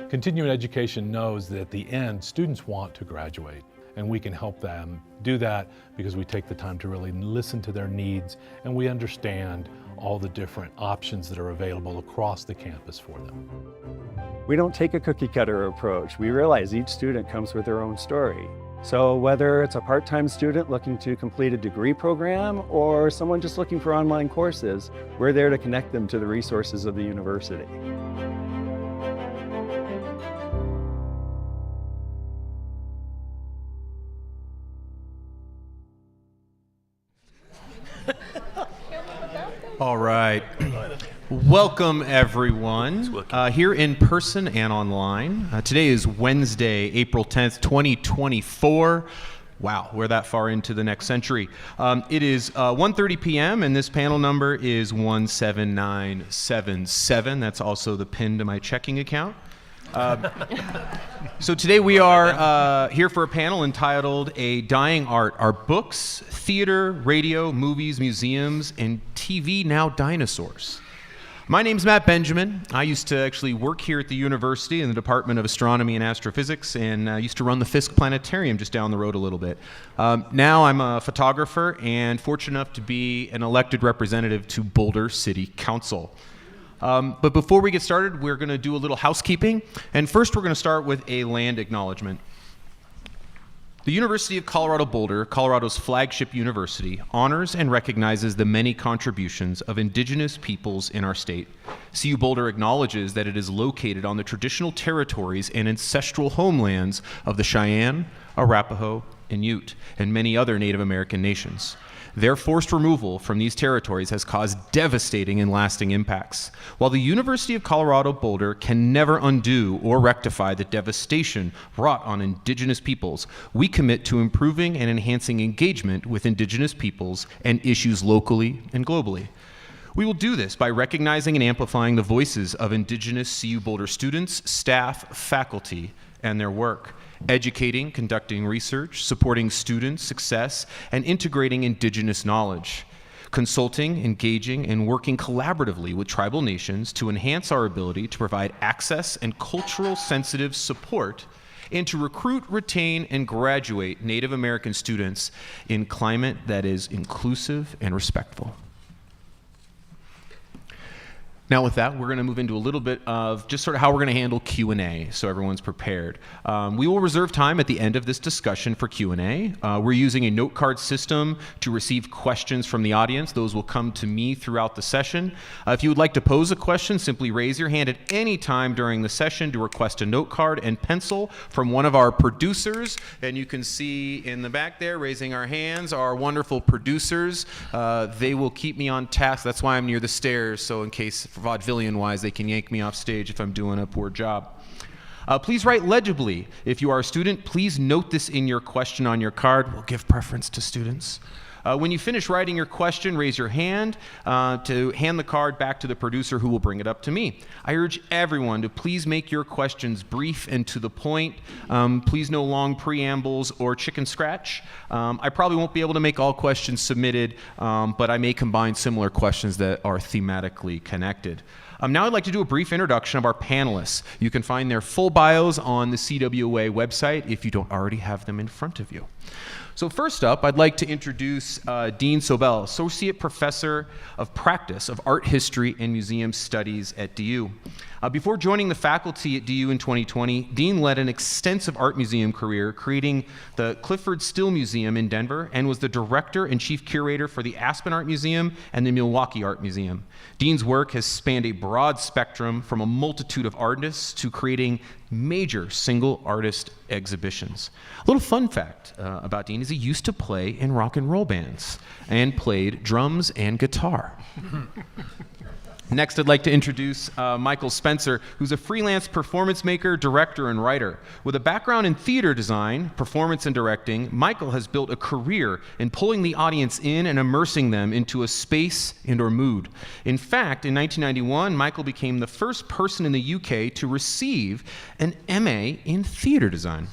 Continuing education knows that at the end, students want to graduate, and we can help them do that because we take the time to really listen to their needs and we understand all the different options that are available across the campus for them. We don't take a cookie cutter approach. We realize each student comes with their own story. So whether it's a part-time student looking to complete a degree program or someone just looking for online courses, we're there to connect them to the resources of the university. All right. Welcome, everyone, here in person and online. Today is Wednesday, April 10th, 2024. Wow, we're that far into the next century. It is 1:30 p.m., and this panel number is 17977. That's also the PIN to my checking account. So today we are here for a panel entitled A Dying Art, Are Books, Theater, Radio, Movies, Museums, and TV Now Dinosaurs? My name's Matt Benjamin. I used to actually work here at the university in the Department of Astronomy and Astrophysics, and used to run the Fisk Planetarium just down the road a little bit. Now I'm a photographer and fortunate enough to be an elected representative to Boulder City Council. But before we get started, we're going to do a little housekeeping. And first, we're going to start with a land acknowledgement. The University of Colorado Boulder, Colorado's flagship university, honors and recognizes the many contributions of indigenous peoples in our state. CU Boulder acknowledges that it is located on the traditional territories and ancestral homelands of the Cheyenne, Arapaho, and Ute, and many other Native American nations. Their forced removal from these territories has caused devastating and lasting impacts. While the University of Colorado Boulder can never undo or rectify the devastation wrought on indigenous peoples, we commit to improving and enhancing engagement with indigenous peoples and issues locally and globally. We will do this by recognizing and amplifying the voices of indigenous CU Boulder students, staff, faculty, and their work, educating, conducting research, supporting student success, and integrating indigenous knowledge, consulting, engaging, and working collaboratively with tribal nations to enhance our ability to provide access and cultural sensitive support, and to recruit, retain, and graduate Native American students in climate that is inclusive and respectful. Now with that, we're going to move into a little bit of just sort of how we're going to handle Q&A, so everyone's prepared. We will reserve time at the end of this discussion for Q&A. We're using a note card system to receive questions from the audience. Those will come to me throughout the session. If you would like to pose a question, simply raise your hand at any time during the session to request a note card and pencil from one of our producers. And you can see in the back there, raising our hands, our wonderful producers. They will keep me on task. That's why I'm near the stairs, so in case vaudevillian-wise, they can yank me off stage if I'm doing a poor job. Please write legibly. If you are a student, please note this in your question on your card. We'll give preference to students. When you finish writing your question, raise your hand to hand the card back to the producer who will bring it up to me. I urge everyone to please make your questions brief and to the point. Please no long preambles or chicken scratch. I probably won't be able to make all questions submitted, but I may combine similar questions that are thematically connected. Now I'd like to do a brief introduction of our panelists. You can find their full bios on the CWA website if you don't already have them in front of you. So first up, I'd like to introduce Dean Sobel, Associate Professor of Practice of Art History and Museum Studies at DU. Before joining the faculty at DU in 2020, Dean led an extensive art museum career, creating the Clifford Still Museum in Denver, and was the director and chief curator for the Aspen Art Museum and the Milwaukee Art Museum. Dean's work has spanned a broad spectrum from a multitude of artists to creating major single artist exhibitions. A little fun fact about Dean is he used to play in rock and roll bands and played drums and guitar. Next, I'd like to introduce Michael Spencer, who's a freelance performance maker, director, and writer. With a background in theater design, performance, and directing, Michael has built a career in pulling the audience in and immersing them into a space and/or mood. In fact, in 1991, Michael became the first person in the UK to receive an MA in theater design.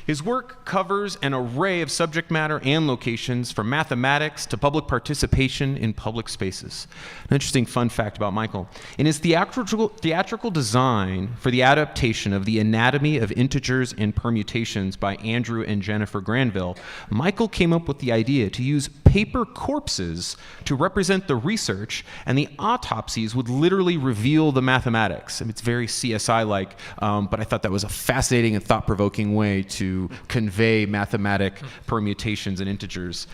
His work covers an array of subject matter and locations, from mathematics to public participation in public spaces. An interesting fun fact about Michael: in his theatrical design for the adaptation of The Anatomy of Integers and Permutations by Andrew and Jennifer Granville, Michael came up with the idea to use paper corpses to represent the research, and the autopsies would literally reveal the mathematics. I mean, it's very CSI-like, but I thought that was a fascinating and thought-provoking way to convey mathematic permutations and integers.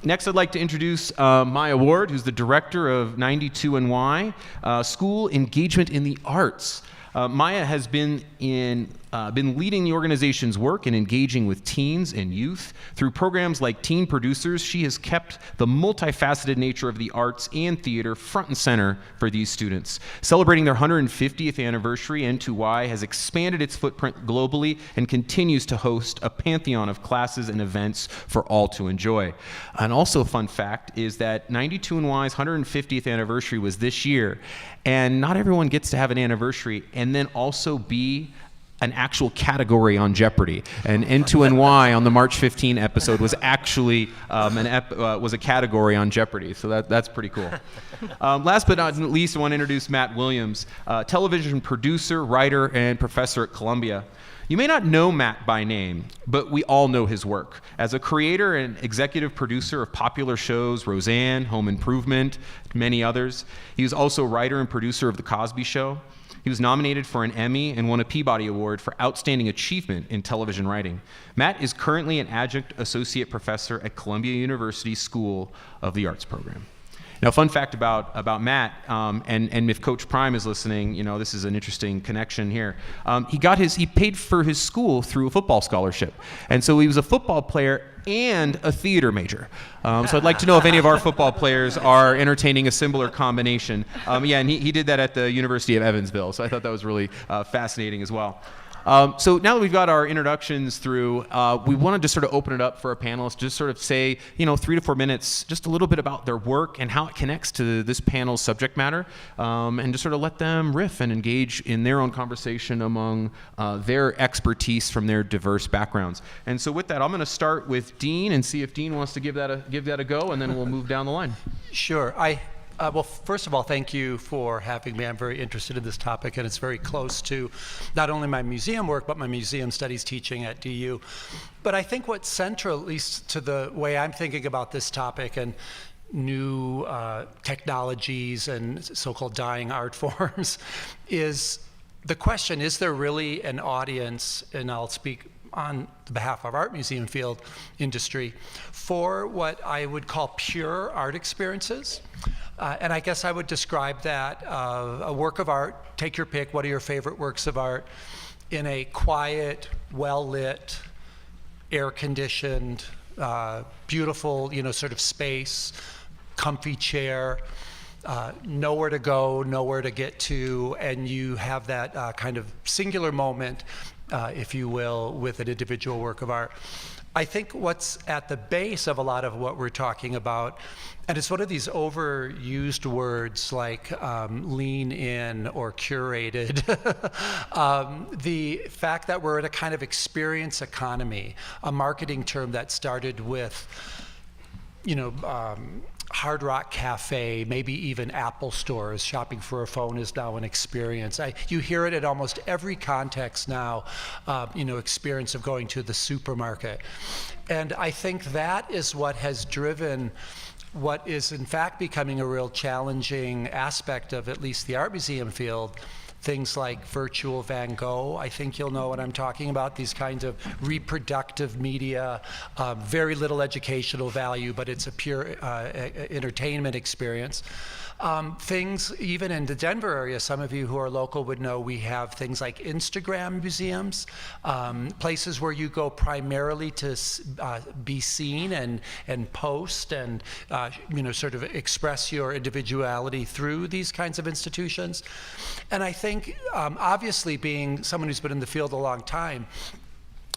Next, I'd like to introduce Maya Ward, who's the director of 92NY School Engagement in the Arts. Maya has been leading the organization's work in engaging with teens and youth. Through programs like Teen Producers, she has kept the multifaceted nature of the arts and theater front and center for these students. Celebrating their 150th anniversary, N2Y has expanded its footprint globally and continues to host a pantheon of classes and events for all to enjoy. And also a fun fact is that 92NY's 150th anniversary was this year, and not everyone gets to have an anniversary and then also be an actual category on Jeopardy. And N2NY on the March 15 episode was actually was a category on Jeopardy. So that's pretty cool. Last but not least, I want to introduce Matt Williams, television producer, writer, and professor at Columbia. You may not know Matt by name, but we all know his work. As a creator and executive producer of popular shows, Roseanne, Home Improvement, many others, he was also writer and producer of The Cosby Show. He was nominated for an Emmy and won a Peabody Award for Outstanding Achievement in Television Writing. Matt is currently an adjunct associate professor at Columbia University School of the Arts program. Now, fun fact about Matt, and if Coach Prime is listening, you know, this is an interesting connection here. He paid for his school through a football scholarship. And so he was a football player and a theater major. So I'd like to know if any of our football players are entertaining a similar combination. And he did that at the University of Evansville. So I thought that was really fascinating as well. So now that we've got our introductions through, we want to just sort of open it up for our panelists, just sort of say, 3 to 4 minutes, just a little bit about their work and how it connects to this panel's subject matter, and just sort of let them riff and engage in their own conversation among their expertise from their diverse backgrounds. And so with that, I'm going to start with Dean and see if Dean wants to give that a go, and then we'll move down the line. Sure. Well, first of all, thank you for having me. I'm very interested in this topic, and it's very close to not only my museum work, but my museum studies teaching at DU. But I think what's central, at least to the way I'm thinking about this topic and new technologies and so-called dying art forms, is the question, is there really an audience, and I'll speak on behalf of art museum field industry, for what I would call pure art experiences? And I guess I would describe that a work of art, take your pick, what are your favorite works of art, in a quiet, well-lit, air-conditioned, beautiful, sort of space, comfy chair, nowhere to go, nowhere to get to, and you have that kind of singular moment, if you will, with an individual work of art. I think what's at the base of a lot of what we're talking about, and it's one of these overused words like lean in or curated, the fact that we're in a kind of experience economy, a marketing term that started with, Hard Rock Cafe, maybe even Apple stores. Shopping for a phone is now an experience. You hear it at almost every context now, experience of going to the supermarket. And I think that is what has driven what is in fact becoming a real challenging aspect of at least the art museum field. Things like virtual Van Gogh, I think you'll know what I'm talking about, these kinds of reproductive media, very little educational value, but it's a pure entertainment experience. Things, even in the Denver area, some of you who are local would know we have things like Instagram museums, places where you go primarily to be seen and post and sort of express your individuality through these kinds of institutions. And I think, obviously, being someone who's been in the field a long time,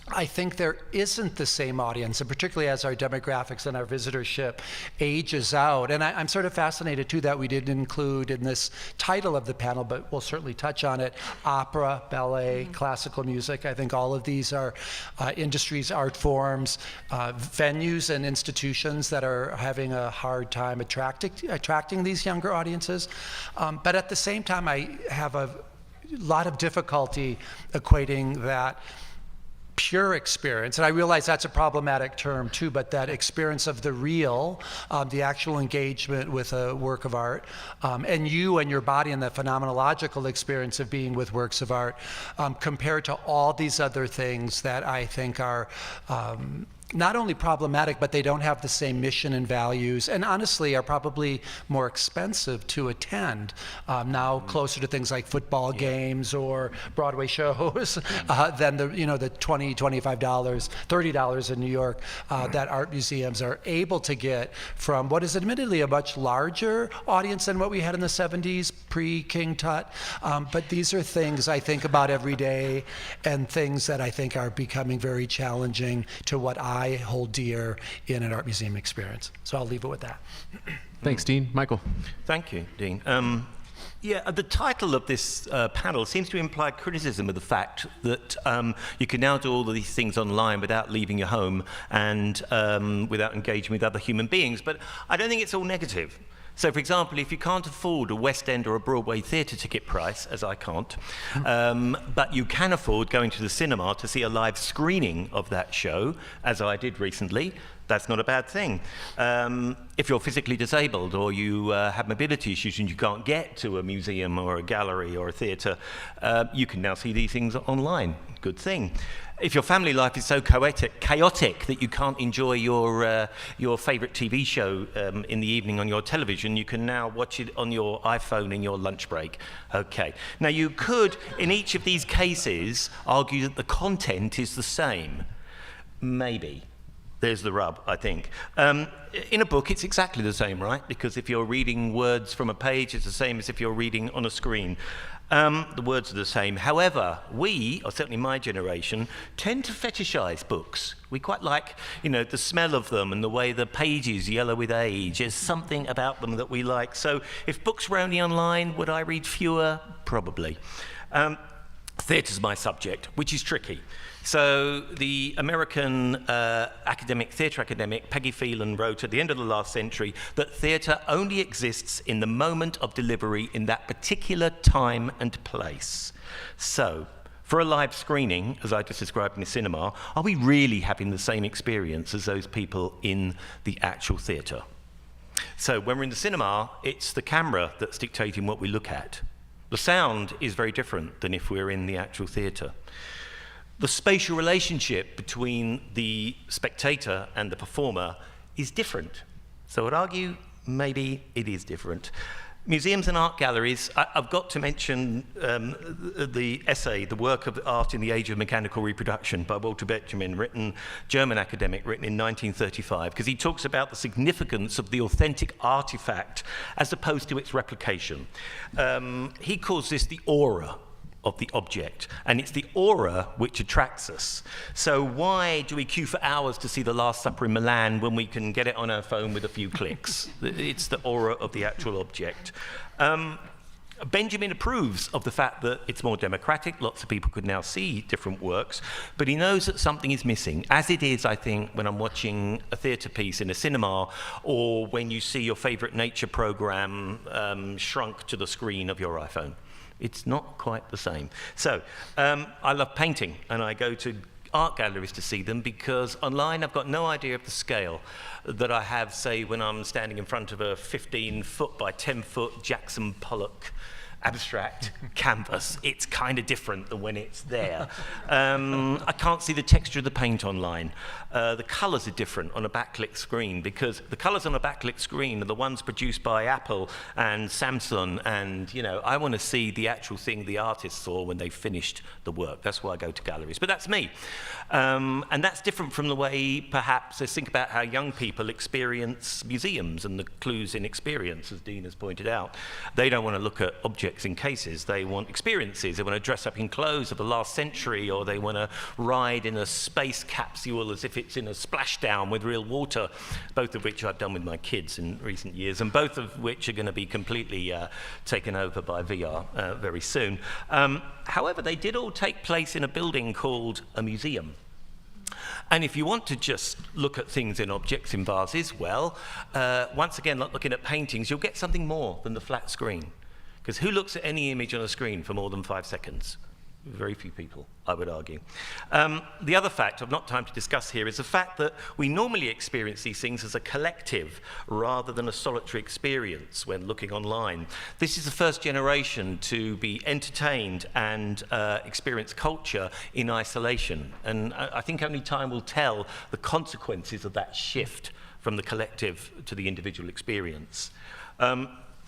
I think there isn't the same audience, and particularly as our demographics and our visitorship ages out. And I'm sort of fascinated too that we didn't include in this title of the panel, but we'll certainly touch on it, opera, ballet, classical music. I think all of these are industries, art forms, venues and institutions that are having a hard time attracting these younger audiences. But at the same time, I have a lot of difficulty equating that pure experience, and I realize that's a problematic term too, but that experience of the real, the actual engagement with a work of art, and you and your body and the phenomenological experience of being with works of art, compared to all these other things that I think are not only problematic, but they don't have the same mission and values, and honestly are probably more expensive to attend, now closer to things like football games or Broadway shows than the $20, $25, $30 in New York that art museums are able to get from what is admittedly a much larger audience than what we had in the 70s pre-King Tut. But these are things I think about every day, and things that I think are becoming very challenging to what I hold dear in an art museum experience. So I'll leave it with that. Thanks, Dean. Michael. Thank you, Dean. Yeah, the title of this panel seems to imply criticism of the fact that you can now do all of these things online without leaving your home and without engaging with other human beings. But I don't think it's all negative. So, for example, if you can't afford a West End or a Broadway theatre ticket price, as I can't, but you can afford going to the cinema to see a live screening of that show, as I did recently, that's not a bad thing. If you're physically disabled or you have mobility issues and you can't get to a museum or a gallery or a theatre, you can now see these things online. Good thing. If your family life is so chaotic that you can't enjoy your favourite TV show in the evening on your television, you can now watch it on your iPhone in your lunch break. Okay. Now you could, in each of these cases, argue that the content is the same. Maybe. There's the rub, I think. In a book, it's exactly the same, right? Because if you're reading words from a page, it's the same as if you're reading on a screen. The words are the same. However, we, or certainly my generation, tend to fetishize books. We quite like, the smell of them and the way the pages yellow with age. There's something about them that we like. So if books were only online, would I read fewer? Probably. Theatre's my subject, which is tricky. So the American theatre academic Peggy Phelan wrote at the end of the last century that theatre only exists in the moment of delivery in that particular time and place. So for a live screening, as I just described in the cinema, are we really having the same experience as those people in the actual theatre? So when we're in the cinema, it's the camera that's dictating what we look at. The sound is very different than if we're in the actual theatre. The spatial relationship between the spectator and the performer is different. So I'd argue maybe it is different. Museums and art galleries, I've got to mention the essay, The Work of Art in the Age of Mechanical Reproduction by Walter Benjamin, German academic, written in 1935, because he talks about the significance of the authentic artifact as opposed to its replication. He calls this the aura of the object, and it's the aura which attracts us. So why do we queue for hours to see The Last Supper in Milan when we can get it on our phone with a few clicks? It's the aura of the actual object. Benjamin approves of the fact that it's more democratic, lots of people could now see different works, but he knows that something is missing, as it is, I think, when I'm watching a theatre piece in a cinema, or when you see your favourite nature programme shrunk to the screen of your iPhone. It's not quite the same. So I love painting, and I go to art galleries to see them because online I've got no idea of the scale that I have, say, when I'm standing in front of a 15-foot by 10-foot Jackson Pollock abstract canvas. It's kind of different than when it's there. I can't see the texture of the paint online. The colours are different on a backlit screen because the colours on a backlit screen are the ones produced by Apple and Samsung, and I want to see the actual thing the artist saw when they finished the work. That's why I go to galleries. But that's me. And that's different from the way, perhaps, let's think about how young people experience museums and the clues in experience, as Dean has pointed out. They don't want to look at object objects in cases. They want experiences. They want to dress up in clothes of the last century, or they want to ride in a space capsule as if it's in a splashdown with real water, both of which I've done with my kids in recent years, and both of which are going to be completely taken over by VR very soon. However, they did all take place in a building called a museum. And if you want to just look at things in objects in vases, well, once again, like looking at paintings, you'll get something more than the flat screen. Because who looks at any image on a screen for more than 5 seconds? Very few people, I would argue. The other fact I've not time to discuss here is the fact that we normally experience these things as a collective rather than a solitary experience when looking online. This is the first generation to be entertained and experience culture in isolation. And I think only time will tell the consequences of that shift from the collective to the individual experience.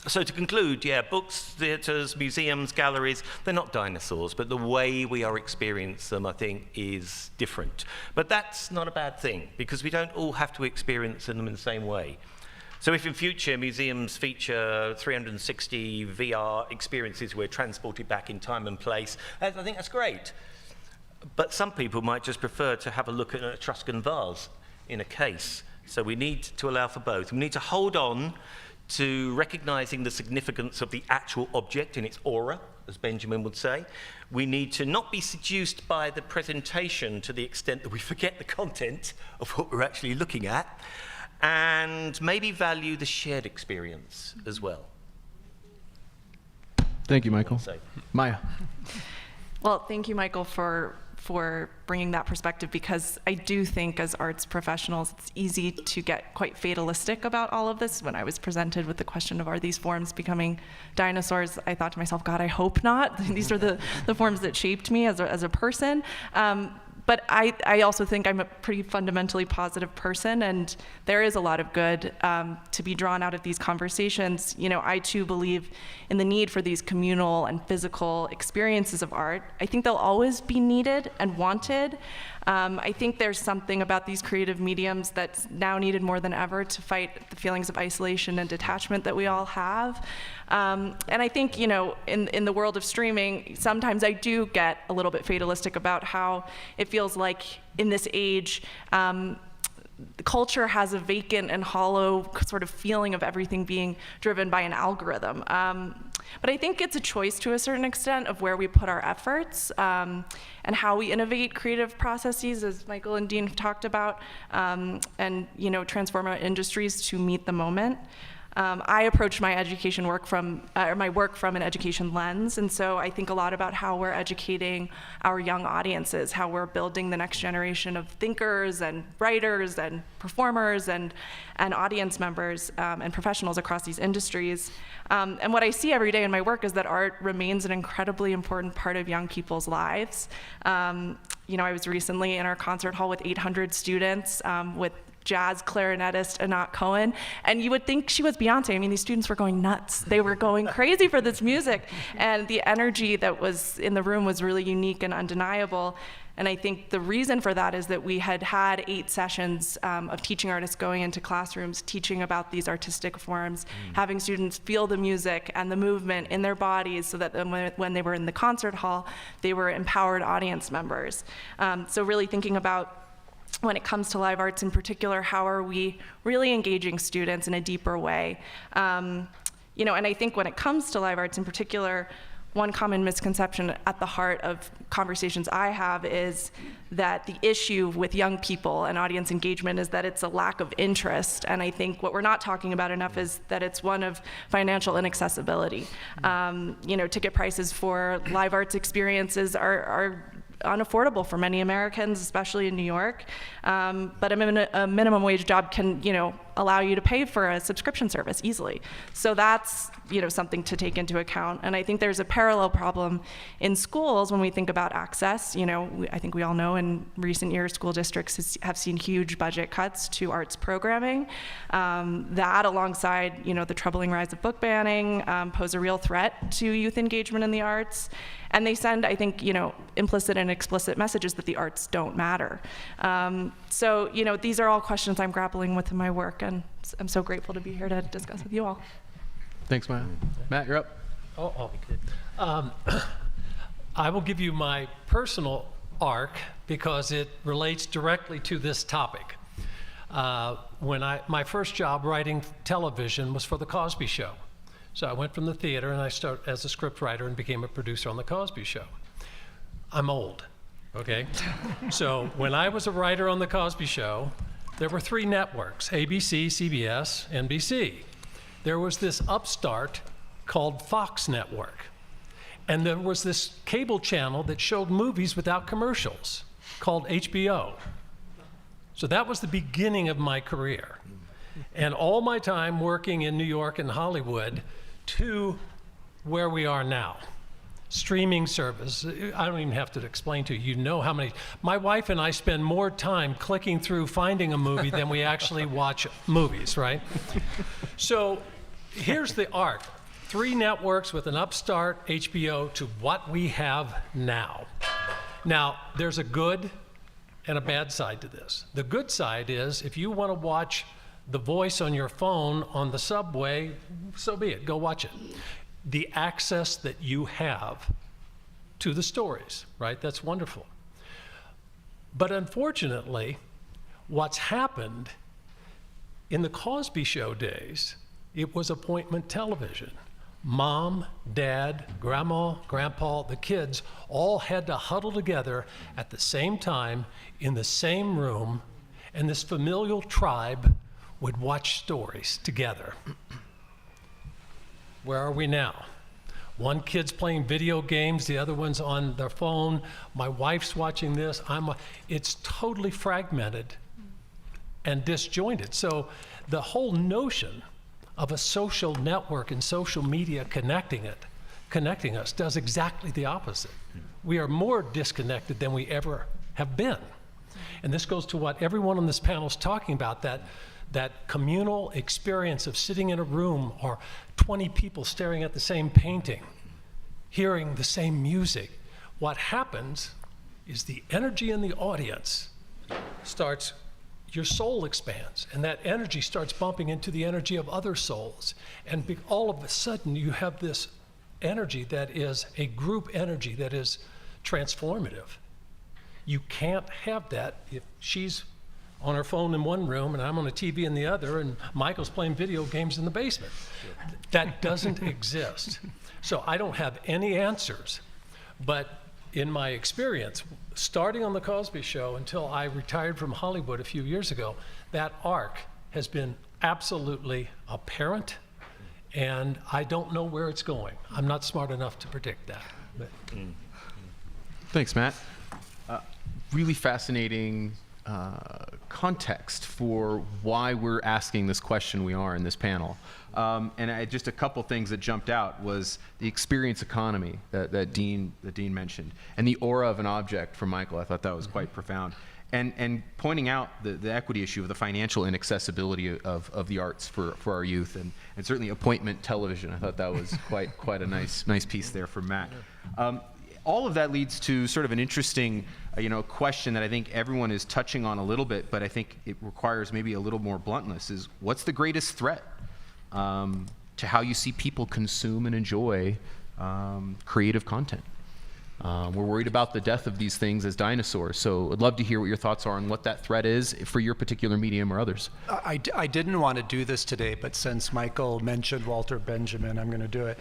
So to conclude, yeah, books, theatres, museums, galleries, they're not dinosaurs, but the way we are experiencing them, I think, is different. But that's not a bad thing, because we don't all have to experience them in the same way. So if in future museums feature 360 VR experiences, we're transported back in time and place, I think that's great. But some people might just prefer to have a look at an Etruscan vase in a case. So we need to allow for both. We need to hold on to recognizing the significance of the actual object in its aura, as Benjamin would say. We need to not be seduced by the presentation to the extent that we forget the content of what we're actually looking at, and maybe value the shared experience as well. Thank you, Michael. Maya. Well, thank you, Michael, for bringing that perspective, because I do think as arts professionals, it's easy to get quite fatalistic about all of this. When I was presented with the question of, are these forms becoming dinosaurs, I thought to myself, God, I hope not. These are the forms that shaped me as a person. But I also think I'm a pretty fundamentally positive person, and there is a lot of good to be drawn out of these conversations. You know, I too believe in the need for these communal and physical experiences of art. I think they'll always be needed and wanted. I think there's something about these creative mediums that's now needed more than ever to fight the feelings of isolation and detachment that we all have. And I think, you know, in the world of streaming, sometimes I do get a little bit fatalistic about how it feels like in this age, culture has a vacant and hollow sort of feeling of everything being driven by an algorithm. But I think it's a choice to a certain extent of where we put our efforts and how we innovate creative processes, as Michael and Dean have talked about, and, you know, transform our industries to meet the moment. I approach my education work from an education lens, and so I think a lot about how we're educating our young audiences, how we're building the next generation of thinkers and writers and performers and audience members and professionals across these industries. And what I see every day in my work is that art remains an incredibly important part of young people's lives. You know, I was recently in our concert hall with 800 students with jazz clarinetist Anat Cohen, and you would think she was Beyonce. I mean, these students were going nuts. They were going crazy for this music, and the energy that was in the room was really unique and undeniable. And I think the reason for that is that we had 8 sessions of teaching artists going into classrooms, teaching about these artistic forms, having students feel the music and the movement in their bodies, so that when they were in the concert hall, they were empowered audience members. So really thinking about, when it comes to live arts in particular, how are we really engaging students in a deeper way? You know, and I think when it comes to live arts in particular, one common misconception at the heart of conversations I have is that the issue with young people and audience engagement is that it's a lack of interest. And I think what we're not talking about enough is that it's one of financial inaccessibility. You know, ticket prices for live arts experiences are unaffordable for many Americans, especially in New York. But a minimum wage job can, you know, allow you to pay for a subscription service easily. So that's, you know, something to take into account. And I think there's a parallel problem in schools when we think about access. You know, I think we all know in recent years, school districts have seen huge budget cuts to arts programming. That, alongside, you know, the troubling rise of book banning, pose a real threat to youth engagement in the arts. And they send, I think, you know, implicit and explicit messages that the arts don't matter. So, you know, these are all questions I'm grappling with in my work, and I'm so grateful to be here to discuss with you all. Thanks, Maya. Matt, you're up. I will give you my personal arc because it relates directly to this topic. My first job writing television was for The Cosby Show. So I went from the theater and I started as a script writer and became a producer on The Cosby Show. I'm old, okay? So when I was a writer on The Cosby Show, there were 3 networks, ABC, CBS, NBC. There was this upstart called Fox Network. And there was this cable channel that showed movies without commercials called HBO. So that was the beginning of my career. And all my time working in New York and Hollywood to where we are now. Streaming service, I don't even have to explain to you, you know how many. My wife and I spend more time clicking through finding a movie than we actually watch movies, right? So here's the arc. 3 networks with an upstart HBO to what we have now. Now, there's a good and a bad side to this. The good side is if you want to watch The Voice on your phone on the subway, so be it, go watch it. The access that you have to the stories, right? That's wonderful. But unfortunately, what's happened in the Cosby Show days, it was appointment television. Mom, Dad, Grandma, Grandpa, the kids all had to huddle together at the same time in the same room, and this familial tribe would watch stories together. Where are we now? One kid's playing video games, the other one's on their phone. My wife's watching this. It's totally fragmented and disjointed. So the whole notion of a social network and social media connecting us does exactly the opposite. We are more disconnected than we ever have been. And this goes to what everyone on this panel is talking about, that communal experience of sitting in a room or 20 people staring at the same painting, hearing the same music. What happens is the energy in the audience starts, your soul expands, and that energy starts bumping into the energy of other souls. And all of a sudden, you have this energy that is a group energy that is transformative. You can't have that if she's on her phone in one room and I'm on a TV in the other and Michael's playing video games in the basement. That doesn't exist. So I don't have any answers, but in my experience, starting on The Cosby Show until I retired from Hollywood a few years ago, that arc has been absolutely apparent, and I don't know where it's going. I'm not smart enough to predict that. But. Thanks, Matt. Really fascinating context for why we're asking this question we are in this panel. And just a couple things that jumped out was the experience economy that Dean mentioned, and the aura of an object from Michael. I thought that was quite profound. And pointing out the equity issue of the financial inaccessibility of the arts for our youth, and certainly appointment television. I thought that was quite a nice piece there from Matt. All of that leads to sort of an interesting question that I think everyone is touching on a little bit, but I think it requires maybe a little more bluntness, is what's the greatest threat to how you see people consume and enjoy creative content? We're worried about the death of these things as dinosaurs, so I'd love to hear what your thoughts are on what that threat is for your particular medium or others. I didn't want to do this today, but since Michael mentioned Walter Benjamin, I'm going to do it.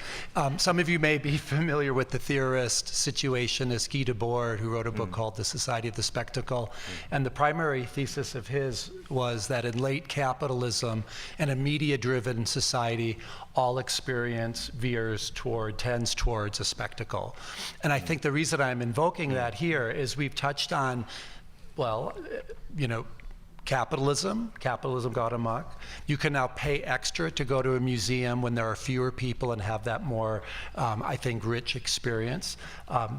Some of you may be familiar with the theorist, situationist Guy Debord, who wrote a book called The Society of the Spectacle. And the primary thesis of his was that in late capitalism and a media-driven society, all experience tends towards a spectacle. And I think the reason I'm invoking that here is we've touched on, capitalism got amok. You can now pay extra to go to a museum when there are fewer people and have that more, I think, rich experience.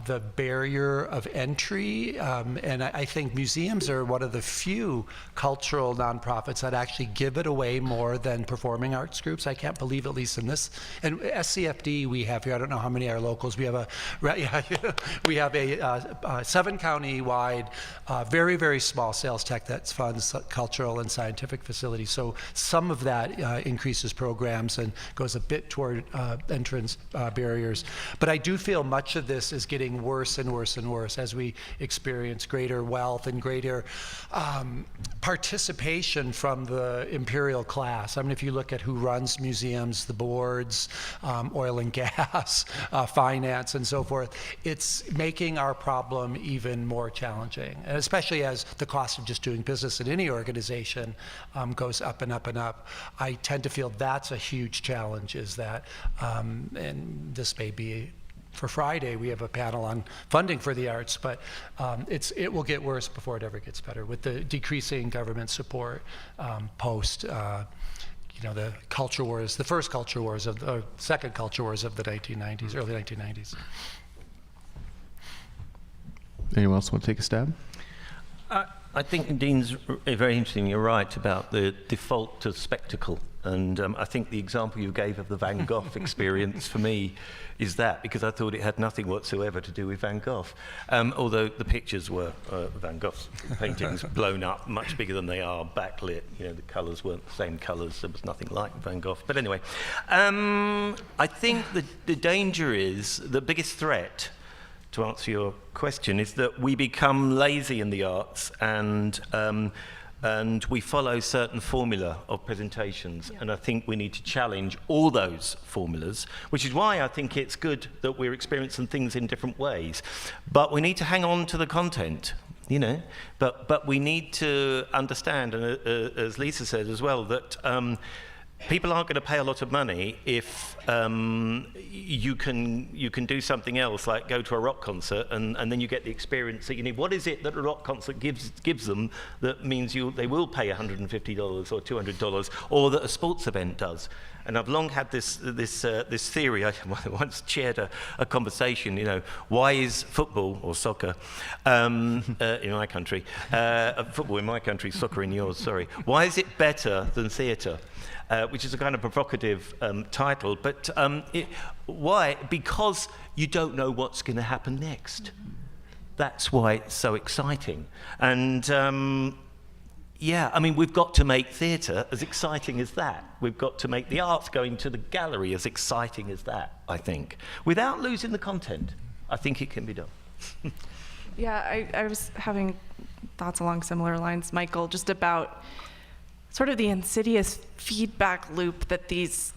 The barrier of entry, and I think museums are one of the few cultural nonprofits that actually give it away more than performing arts groups. I can't believe, at least in this, and SCFD we have here, I don't know how many are locals, we have a 7-county wide, very, very small sales tax that funds cultural and scientific facilities. So some of that increases programs and goes a bit toward entrance barriers. But I do feel much of this is getting worse and worse and worse as we experience greater wealth and greater participation from the imperial class. I mean, if you look at who runs museums, the boards, oil and gas, finance, and so forth, it's making our problem even more challenging, and especially as the cost of just doing business in any organization goes up and up and up. I tend to feel that's a huge challenge, is that, and this may be for Friday, we have a panel on funding for the arts, but it will get worse before it ever gets better with the decreasing government support post the culture wars, the first culture wars of the second culture wars of the 1990s, early 1990s. Anyone else want to take a stab? I think Dean's very interesting. You're right about the default to spectacle. And I think the example you gave of the Van Gogh experience for me is that, because I thought it had nothing whatsoever to do with Van Gogh. Although the pictures were Van Gogh's paintings blown up, much bigger than they are, backlit. You know, the colours weren't the same colours. There was nothing like Van Gogh. But anyway, I think the danger is, the biggest threat, to answer your question, is that we become lazy in the arts and we follow certain formula of presentations. Yeah. And I think we need to challenge all those formulas, which is why I think it's good that we're experiencing things in different ways. But we need to hang on to the content, you know. But we need to understand, and as Lisa said as well, that people aren't going to pay a lot of money if you can do something else, like go to a rock concert and then you get the experience that you need. What is it that a rock concert gives them that means they will pay $150 or $200, or that a sports event does? And I've long had this theory. I once chaired a conversation. You know, why is football or soccer in my country, football in my country, soccer in yours? Sorry. Why is it better than theatre? Which is a kind of provocative title, but why? Because you don't know what's going to happen next. That's why it's so exciting. And yeah, I mean, we've got to make theatre as exciting as that. We've got to make the arts going to the gallery as exciting as that, I think, without losing the content. I think it can be done. Yeah, I was having thoughts along similar lines, Michael, just about sort of the insidious feedback loop that these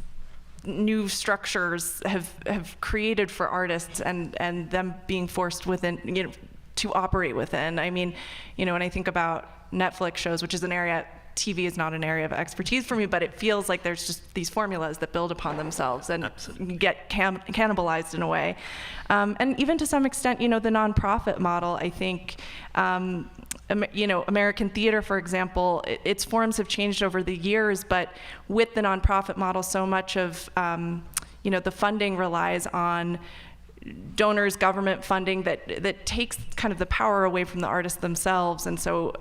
new structures have created for artists, and them being forced within, you know, to operate within. I mean, you know, when I think about Netflix shows, which is an area, TV is not an area of expertise for me, but it feels like there's just these formulas that build upon themselves and Absolutely. get cannibalized in a way. And even to some extent, you know, the nonprofit model, I think, you know, American theater, for example, its forms have changed over the years, but with the nonprofit model, so much of, you know, the funding relies on donors, government funding that takes kind of the power away from the artists themselves. And so,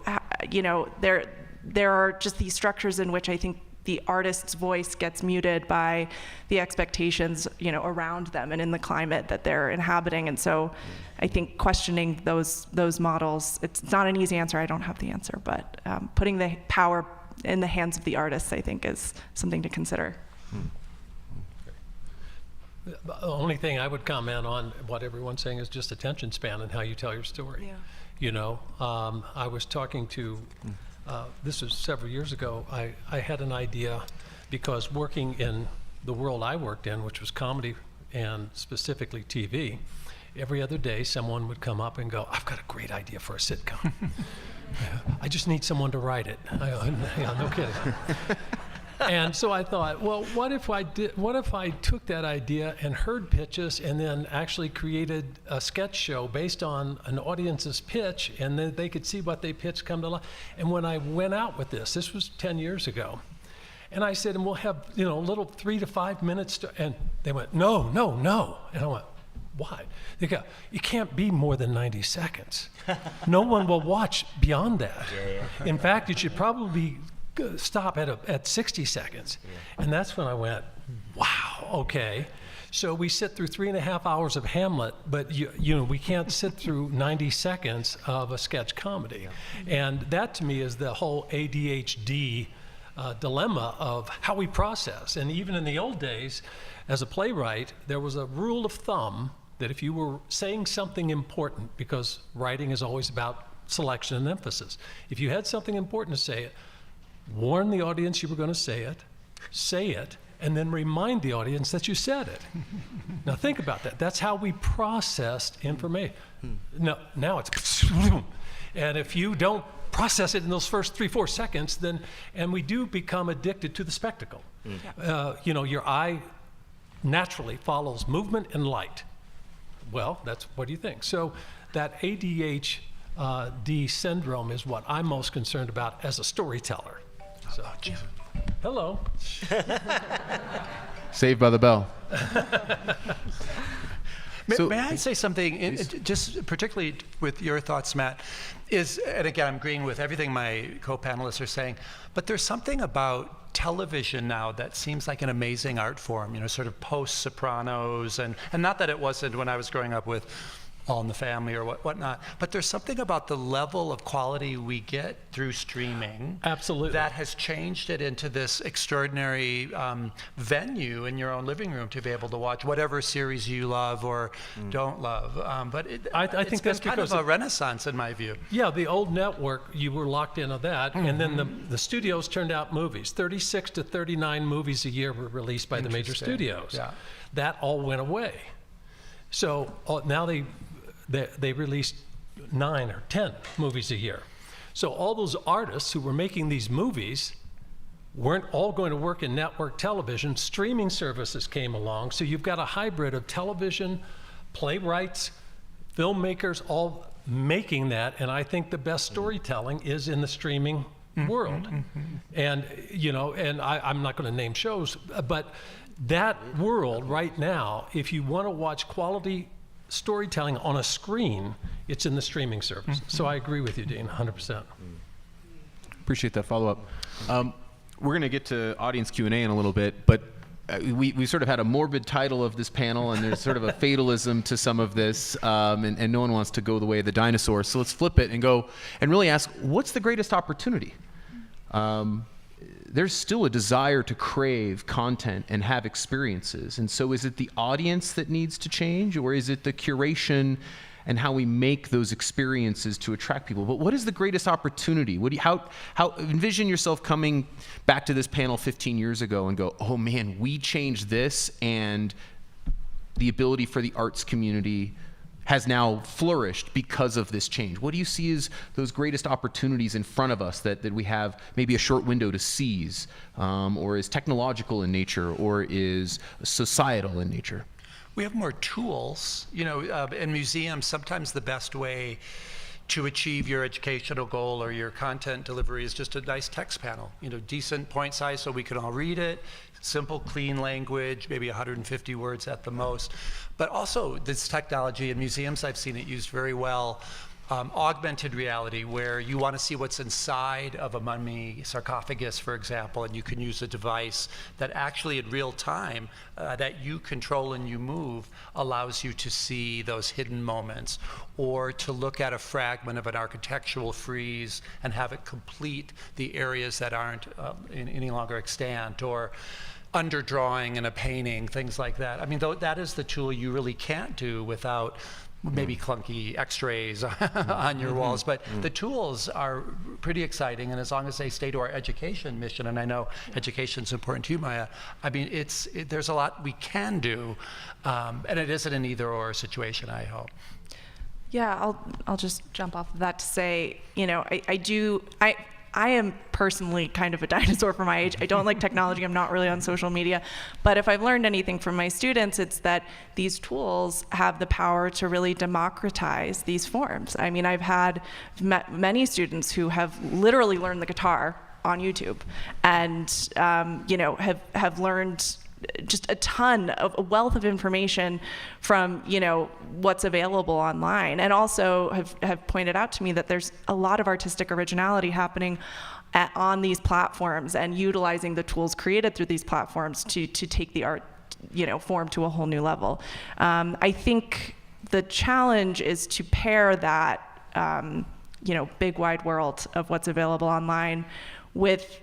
you know, there are just these structures in which I think the artist's voice gets muted by the expectations, you know, around them and in the climate that they're inhabiting. And so I think questioning those models, it's not an easy answer. I don't have the answer, but putting the power in the hands of the artists, I think, is something to consider. The only thing I would comment on what everyone's saying is just attention span and how you tell your story. Yeah. You know, I was talking to, this was several years ago, I had an idea, because working in the world I worked in, which was comedy and specifically TV, every other day someone would come up and go, I've got a great idea for a sitcom. I just need someone to write it. Yeah, no kidding. And so I thought, well, what if I took that idea and heard pitches and then actually created a sketch show based on an audience's pitch, and then they could see what they pitched come to life. And when I went out with this was 10 years ago, and I said, and we'll have, you know, a little 3 to 5 minutes, and they went, no. And I went, why? They go, it can't be more than 90 seconds. No one will watch beyond that. Yeah. In fact, it should probably stop at 60 seconds. Yeah. And that's when I went, wow, okay. So we sit through 3.5 hours of Hamlet, but you know, we can't sit through 90 seconds of a sketch comedy. And that to me is the whole ADHD dilemma of how we process. And even in the old days, as a playwright, there was a rule of thumb that if you were saying something important, because writing is always about selection and emphasis, if you had something important to say, warn the audience you were going to say it, and then remind the audience that you said it. Now think about that. That's how we processed information. No, now it's, and if you don't process it in those first 3-4 seconds, then, and we do become addicted to the spectacle. You know, your eye naturally follows movement and light. Well, what do you think? So that ADHD syndrome is what I'm most concerned about as a storyteller. So, hello. Saved by the bell. May I say something, just particularly with your thoughts, Matt, and again, I'm agreeing with everything my co-panelists are saying, but there's something about television now that seems like an amazing art form, you know, sort of post-Sopranos, and not that it wasn't when I was growing up with All in the Family or whatnot, but there's something about the level of quality we get through streaming. Absolutely. That has changed it into this extraordinary venue in your own living room to be able to watch whatever series you love or don't love. But I think that's kind of a renaissance in my view. Yeah, the old network, you were locked into that, and then the studios turned out movies. 36 to 39 movies a year were released by the major studios. Yeah. That all went away. So now they released 9 or 10 movies a year. So all those artists who were making these movies weren't all going to work in network television. Streaming services came along. So you've got a hybrid of television, playwrights, filmmakers, all making that. And I think the best storytelling is in the streaming world. And, you know, and I'm not going to name shows, but that world right now, if you want to watch quality storytelling on a screen, it's in the streaming service. So I agree with you, Dean, 100%. Appreciate that follow-up. We're going to get to audience Q&A in a little bit, but we sort of had a morbid title of this panel, and there's sort of a fatalism to some of this, and no one wants to go the way of the dinosaurs. So let's flip it and go and really ask, what's the greatest opportunity? There's still a desire to crave content and have experiences. And so is it the audience that needs to change, or is it the curation and how we make those experiences to attract people? But what is the greatest opportunity? How envision yourself coming back to this panel 15 years ago and go, oh man, we changed this, and the ability for the arts community has now flourished because of this change. What do you see as those greatest opportunities in front of us that we have maybe a short window to seize, or is technological in nature, or is societal in nature? We have more tools. You know, in museums, sometimes the best way to achieve your educational goal or your content delivery is just a nice text panel. You know, decent point size so we can all read it, simple, clean language, maybe 150 words at the most. But also this technology in museums, I've seen it used very well. Augmented reality, where you want to see what's inside of a mummy sarcophagus, for example, and you can use a device that actually in real time that you control and you move allows you to see those hidden moments, or to look at a fragment of an architectural frieze and have it complete the areas that aren't any longer extant, or underdrawing in a painting, things like that. I mean, that is the tool you really can't do without maybe clunky x-rays on your walls, but the tools are pretty exciting, and as long as they stay to our education mission, and I know education's important to you, Maya, I mean, there's a lot we can do, and it isn't an either-or situation, I hope. Yeah, I'll just jump off of that to say, you know, I am personally kind of a dinosaur for my age. I don't like technology. I'm not really on social media. But if I've learned anything from my students, it's that these tools have the power to really democratize these forms. I mean, I've met many students who have literally learned the guitar on YouTube, and you know, have learned just a ton of a wealth of information from, you know, what's available online, and also have pointed out to me that there's a lot of artistic originality happening on these platforms, and utilizing the tools created through these platforms to take the art formed to a whole new level. I think the challenge is to pair that, big wide world of what's available online with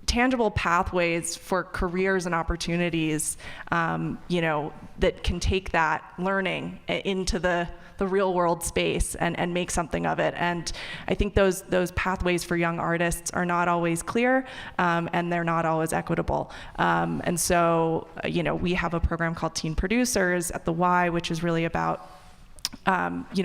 tangible pathways for careers and opportunities, that can take that learning into the real world space and make something of it. And I think those pathways for young artists are not always clear, and they're not always equitable. And so, we have a program called Teen Producers at the Y, which is really about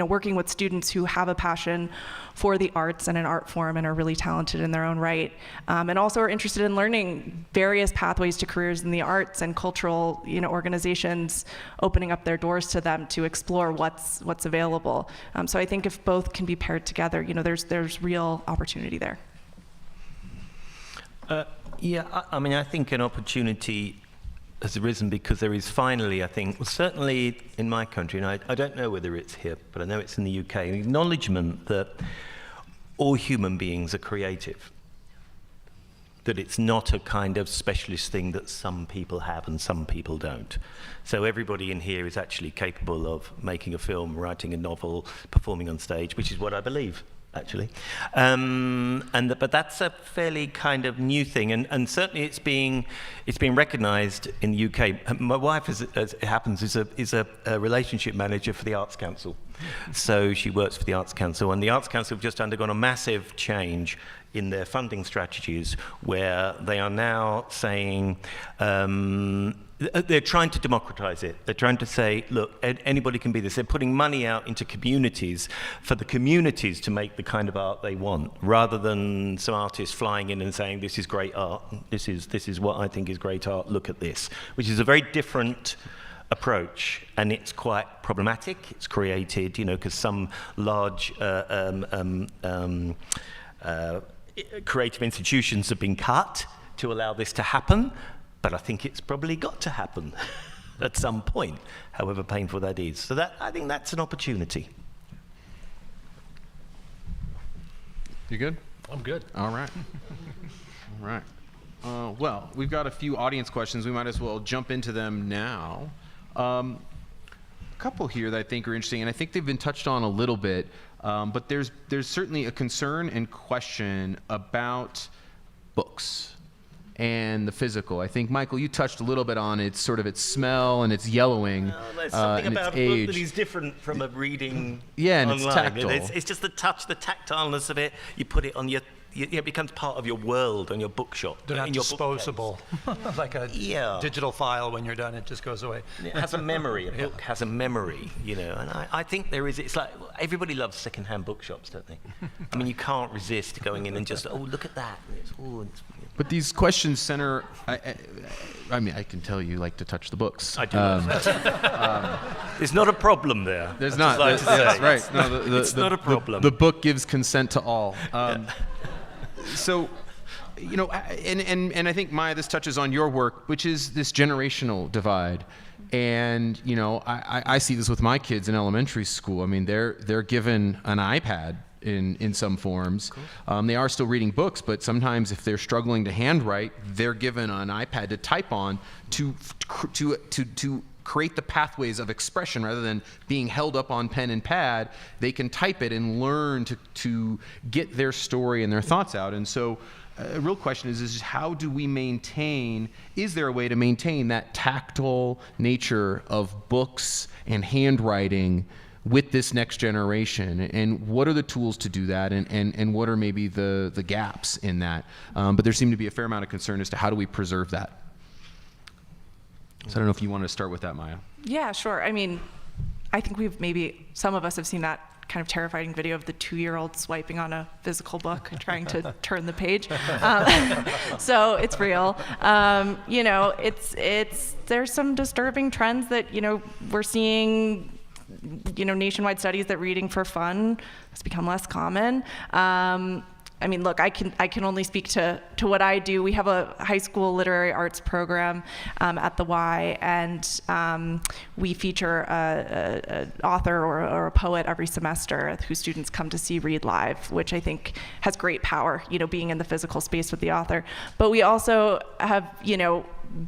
working with students who have a passion for the arts and an art form and are really talented in their own right, and also are interested in learning various pathways to careers in the arts and cultural, organizations opening up their doors to them to explore what's available. So I think if both can be paired together, there's real opportunity there. I think an opportunity has arisen because there is finally, I think, certainly in my country, and I don't know whether it's here, but I know it's in the UK, an acknowledgement that all human beings are creative. That it's not a kind of specialist thing that some people have and some people don't. So everybody in here is actually capable of making a film, writing a novel, performing on stage, which is what I believe, actually. But that's a fairly kind of new thing, and certainly it's being recognised in the UK. My wife, as it happens, is a relationship manager for the Arts Council. So she works for the Arts Council, and the Arts Council have just undergone a massive change in their funding strategies, where they are now saying they're trying to democratize it. They're trying to say, look, anybody can be this. They're putting money out into communities for the communities to make the kind of art they want, rather than some artists flying in and saying, this is great art, this is what I think is great art, look at this, which is a very different approach, and it's quite problematic. It's created, because some large creative institutions have been cut to allow this to happen, but I think it's probably got to happen at some point, however painful that is. So I think that's an opportunity. You good? I'm good. All right. All right. Well, we've got a few audience questions. We might as well jump into them now. A couple here that I think are interesting, and I think they've been touched on a little bit, but there's certainly a concern and question about books and the physical. I think, Michael, you touched a little bit on its smell and its yellowing, there's something and about its a book age. that is different from a reading and online. it's tactile. It's just the touch, the tactileness of it. You put it on it becomes part of your world and your bookshop. They're not in your disposable, like a digital file. When you're done, it just goes away. It has a memory. A book has a memory, and I think there is. It's like everybody loves second-hand bookshops, don't they? I mean, you can't resist going in and just, look at that. But these questions center. I mean, I can tell you like to touch the books. I do. There's not a problem there. There's I'd not. just like to say. Right. No, it's not a problem. The book gives consent to all. So, and I think, Maya, this touches on your work, which is this generational divide. And, I see this with my kids in elementary school. I mean, they're given an iPad in some forms. They are still reading books, but sometimes if they're struggling to handwrite, they're given an iPad to type on to create the pathways of expression rather than being held up on pen and pad. They can type it and learn to get their story and their thoughts out. And so a real question is how do we is there a way to maintain that tactile nature of books and handwriting with this next generation, and what are the tools to do that, and what are maybe the gaps in that? But there seemed to be a fair amount of concern as to how do we preserve that. So I don't know if you want to start with that, Maya. Yeah, sure. I mean, I think some of us have seen that kind of terrifying video of the 2-year-old swiping on a physical book and trying to turn the page. So it's real. There's some disturbing trends that, we're seeing, nationwide studies that reading for fun has become less common. I mean, look, I can only speak to what I do. We have a high school literary arts program at the Y, and we feature an author or a poet every semester who students come to see read live, which I think has great power, being in the physical space with the author. But we also have,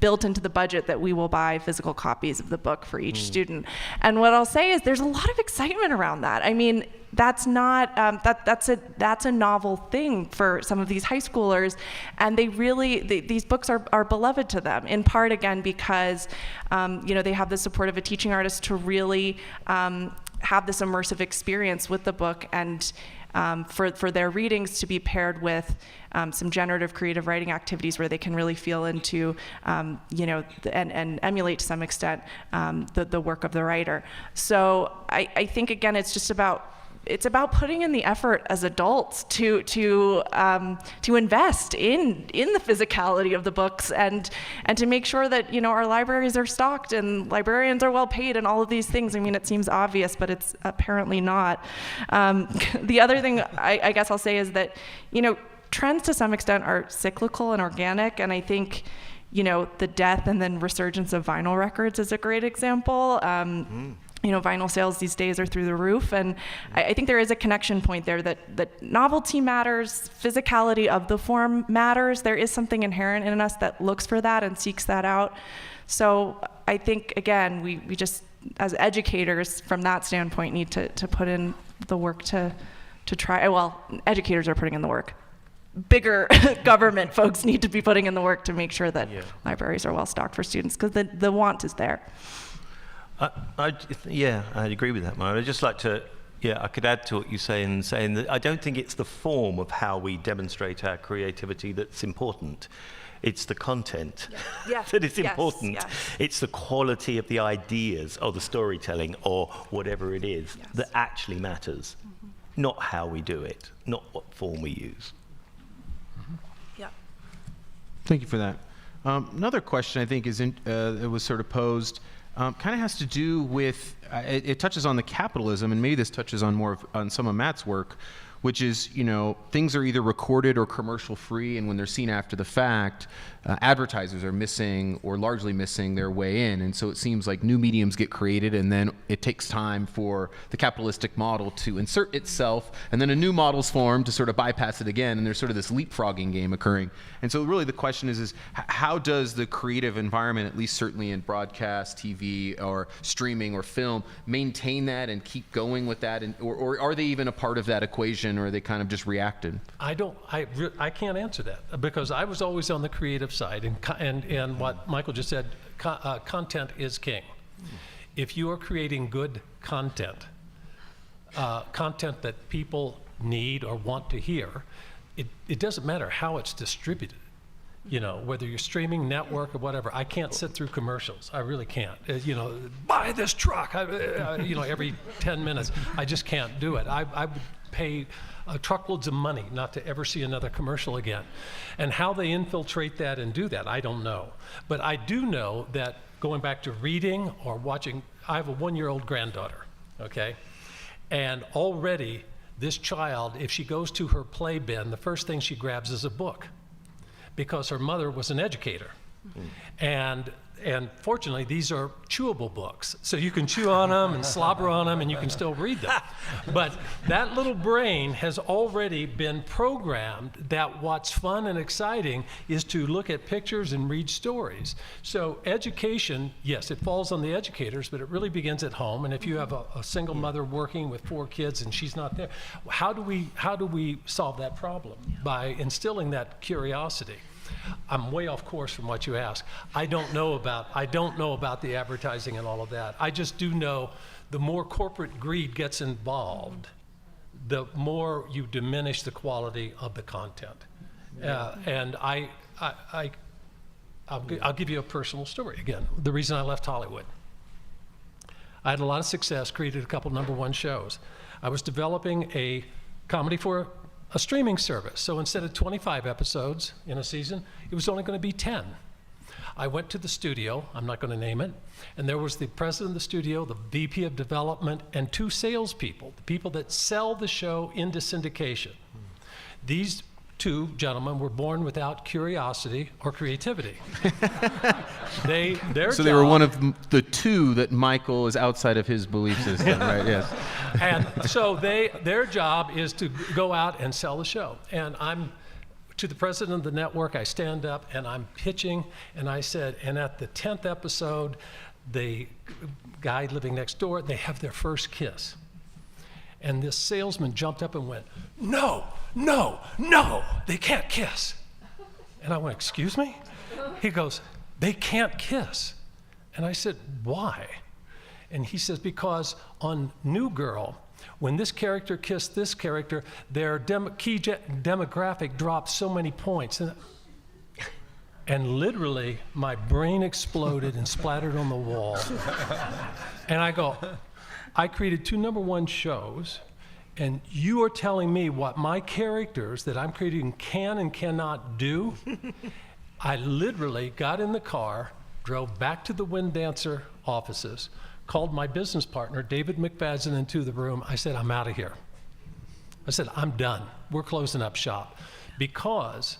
built into the budget that we will buy physical copies of the book for each student. And what I'll say is there's a lot of excitement around that. I mean, that's not that's a novel thing for some of these high schoolers, and they really these books are beloved to them, in part again because they have the support of a teaching artist to really have this immersive experience with the book, and for their readings to be paired with some generative creative writing activities where they can really feel into and emulate to some extent the work of the writer. So I think again it's about putting in the effort as adults to invest in the physicality of the books and to make sure that our libraries are stocked and librarians are well paid and all of these things. I mean, it seems obvious, but it's apparently not. The other thing I guess I'll say is that trends to some extent are cyclical and organic, and I think the death and then resurgence of vinyl records is a great example. Vinyl sales these days are through the roof, and I think there is a connection point there that novelty matters, physicality of the form matters. There is something inherent in us that looks for that and seeks that out. So I think, again, we just, as educators, from that standpoint, need to put in the work to try. Well, educators are putting in the work. Bigger government folks need to be putting in the work to make sure that libraries are well stocked for students, because the want is there. I'd agree with that, Mara. I'd just like to, I could add to what you say in saying that I don't think it's the form of how we demonstrate our creativity that's important. It's the content that is important. Yes. It's the quality of the ideas or the storytelling or whatever it is that actually matters, not how we do it, not what form we use. Yeah. Thank you for that. Another question I think it was sort of posed. Kind of has to do with, it touches on the capitalism, and maybe this touches on on some of Matt's work, which is, things are either recorded or commercial free, and when they're seen after the fact, advertisers are missing or largely missing their way in. And so it seems like new mediums get created, and then it takes time for the capitalistic model to insert itself, and then a new model's formed to sort of bypass it again, and there's sort of this leapfrogging game occurring. And so really the question is how does the creative environment, at least certainly in broadcast, TV, or streaming or film, maintain that and keep going with that? Or are they even a part of that equation, or are they kind of just reacted? I can't answer that, because I was always on the creative side, and what Michael just said, content is king. If you are creating good content that people need or want to hear, it doesn't matter how it's distributed. Whether you're streaming, network, or whatever. I can't sit through commercials. I really can't. Buy this truck. Every 10 minutes. I just can't do it. I would pay truckloads of money not to ever see another commercial again. And how they infiltrate that and do that, I don't know. But I do know that going back to reading or watching, I have a 1-year-old granddaughter, okay? And already this child, if she goes to her play bin, the first thing she grabs is a book, because her mother was an educator. And fortunately, these are chewable books. So you can chew on them and slobber on them, and you can still read them. But that little brain has already been programmed that what's fun and exciting is to look at pictures and read stories. So education, yes, it falls on the educators, but it really begins at home. And if you have a single mother working with 4 kids and she's not there, how do we solve that problem? By instilling that curiosity. I'm way off course from what you asked. I don't know about the advertising and all of that. I just do know the more corporate greed gets involved, the more you diminish the quality of the content. And I'll give you a personal story. Again, the reason I left Hollywood. I had a lot of success, created a couple #1 shows. I was developing a comedy for a streaming service. So instead of 25 episodes in a season, it was only going to be 10. I went to the studio, I'm not going to name it, and there was the president of the studio, the VP of development, and 2 salespeople, the people that sell the show into syndication. These 2 gentlemen were born without curiosity or creativity. They were one of the 2 that Michael is outside of his belief system, right? Yes. And so their job is to go out and sell the show. And I'm to the president of the network, I stand up and I'm pitching, and I said, and at the 10th episode, the guy living next door, they have their first kiss. And this salesman jumped up and went, no, no, no, they can't kiss. And I went, excuse me? He goes, they can't kiss. And I said, why? And he says, because on New Girl, when this character kissed this character, their key demographic dropped so many points. And literally, my brain exploded and splattered on the wall. And I go, I created 2 #1 shows, and you are telling me what my characters that I'm creating can and cannot do? I literally got in the car, drove back to the Wind Dancer offices, called my business partner, David McFadden, into the room. I said, I'm out of here. I said, I'm done. We're closing up shop. Because,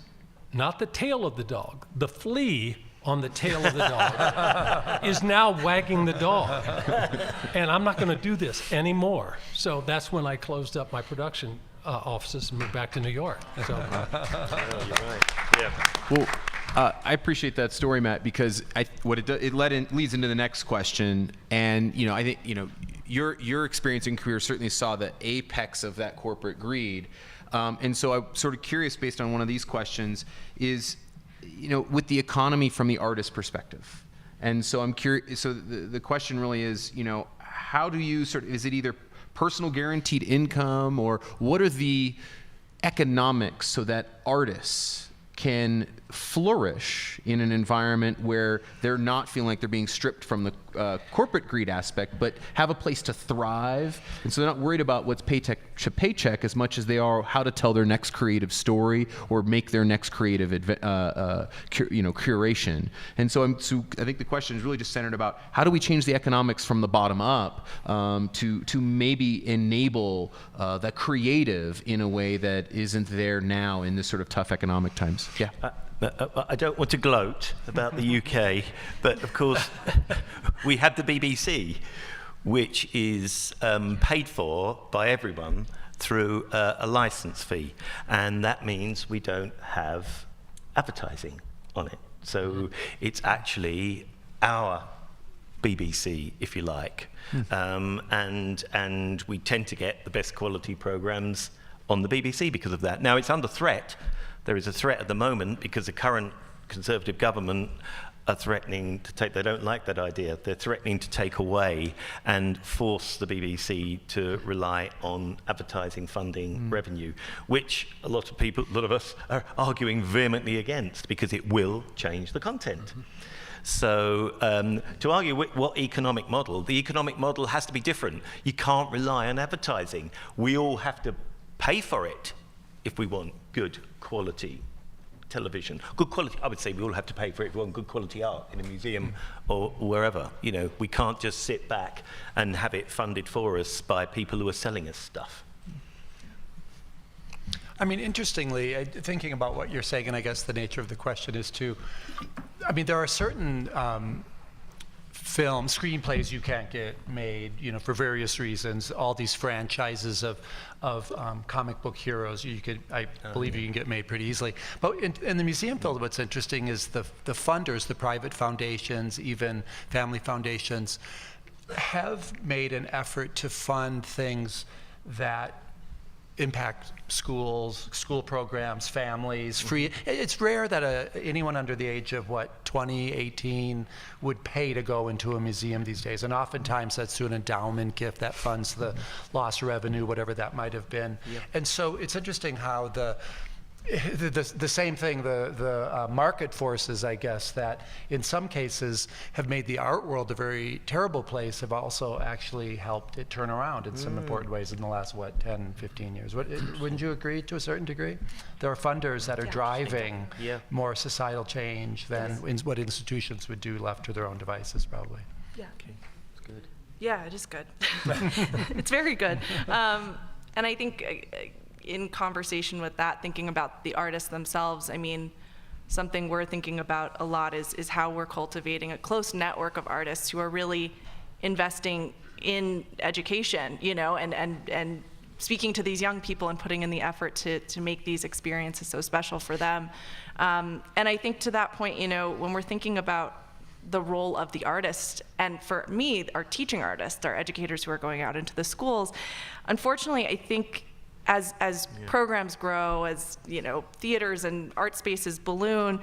not the tail of the dog, the flea on the tail of the dog is now wagging the dog. And I'm not going to do this anymore. So that's when I closed up my production offices and moved back to New York. So. You're right. Yeah. Well, I appreciate that story, Matt, because it leads into the next question. And I think your experience and career certainly saw the apex of that corporate greed. And so I'm sort of curious, based on one of these questions, is with the economy from the artist perspective. And so I'm curious. So the question really is, how do you is it either personal guaranteed income, or what are the economics so that artists can flourish in an environment where they're not feeling like they're being stripped from the corporate greed aspect, but have a place to thrive, and so they're not worried about what's paycheck to paycheck as much as they are how to tell their next creative story or make their next creative curation. And so I think the question is really just centered about how do we change the economics from the bottom up to maybe enable the creative in a way that isn't there now in this sort of tough economic times. Yeah. I don't want to gloat about the UK, but of course we have the BBC, which is paid for by everyone through a license fee, and that means we don't have advertising on it. So it's actually our BBC, if you like, and we tend to get the best quality programs on the BBC because of that. Now it's under threat. There is a threat at the moment because the current Conservative government are threatening to take, they don't like that idea, they're threatening to take away and force the BBC to rely on advertising funding revenue, which a lot of us are arguing vehemently against because it will change the content. So to argue what economic model, the economic model has to be different. You can't rely on advertising. We all have to pay for it if we want good quality television. Good quality, I would say we all have to pay for it if we want good quality art in a museum or wherever. We can't just sit back and have it funded for us by people who are selling us stuff. I mean, interestingly, thinking about what you're saying, and I guess the nature of the question is too, there are certain screenplays you can't get made, for various reasons. All these franchises of comic book heroes, I believe you can get made pretty easily. But in the museum field, what's interesting is the funders, the private foundations, even family foundations, have made an effort to fund things that impact schools, school programs, families, free. It's rare that anyone under the age of 20, 18 would pay to go into a museum these days. And oftentimes that's through an endowment gift that funds the lost revenue, whatever that might have been. Yeah. And so it's interesting how the same thing, the market forces, I guess, that in some cases have made the art world a very terrible place, have also actually helped it turn around in some important ways in the last, 10, 15 years. Wouldn't you agree to a certain degree? There are funders that are driving more societal change than what institutions would do left to their own devices, probably. Yeah. Okay, that's good. Yeah, it is good. It's very good. And I think in conversation with that, thinking about the artists themselves, something we're thinking about a lot is how we're cultivating a close network of artists who are really investing in education, and speaking to these young people and putting in the effort to make these experiences so special for them. And I think to that point, you know, when we're thinking about the role of the artist, and for me, our teaching artists, our educators who are going out into the schools, unfortunately, I think as programs grow, as, you know, theaters and art spaces balloon,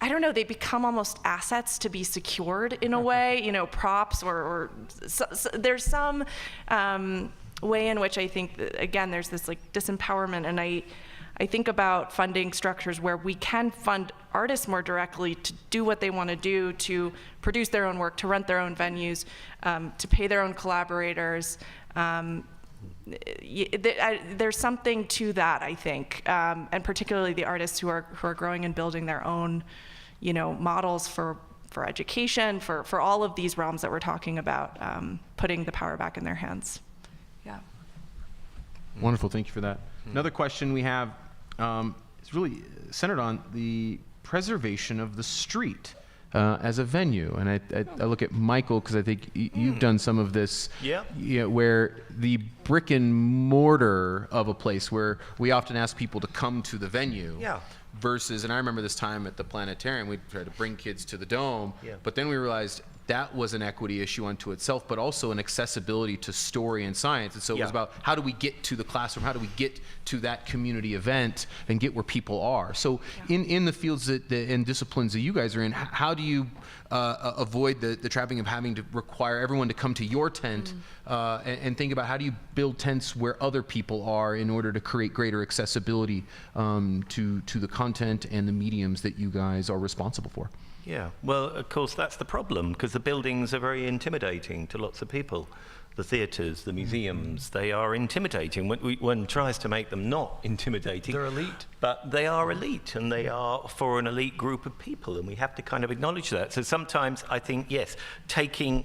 I don't know, they become almost assets to be secured in a way, you know, props or there's some way in which I think, that, again, there's this like disempowerment, and I think about funding structures where we can fund artists more directly to do what they want to do, to produce their own work, to rent their own venues, to pay their own collaborators. There's something to that, I think, and particularly the artists who are growing and building their own, you know, models for education, for all of these realms that we're talking about, putting the power back in their hands. Yeah. Wonderful, thank you for that. Another question we have is really centered on the preservation of the street as a venue. And I look at Michael, because I think you've done some of this, where the brick and mortar of a place where we often ask people to come to the venue versus, and I remember this time at the planetarium, we tried to bring kids to the dome, but then we realized that was an equity issue unto itself, but also an accessibility to story and science. And so it was about, how do we get to the classroom? How do we get to that community event and get where people are? So in the fields and disciplines that you guys are in, how do you avoid the trapping of having to require everyone to come to your tent and think about how do you build tents where other people are in order to create greater accessibility to the content and the mediums that you guys are responsible for? Yeah, well, of course, that's the problem, because the buildings are very intimidating to lots of people. The theatres, the museums, they are intimidating. One tries to make them not intimidating. They're elite. But they are elite, and they are for an elite group of people, and we have to kind of acknowledge that. So sometimes I think, yes, taking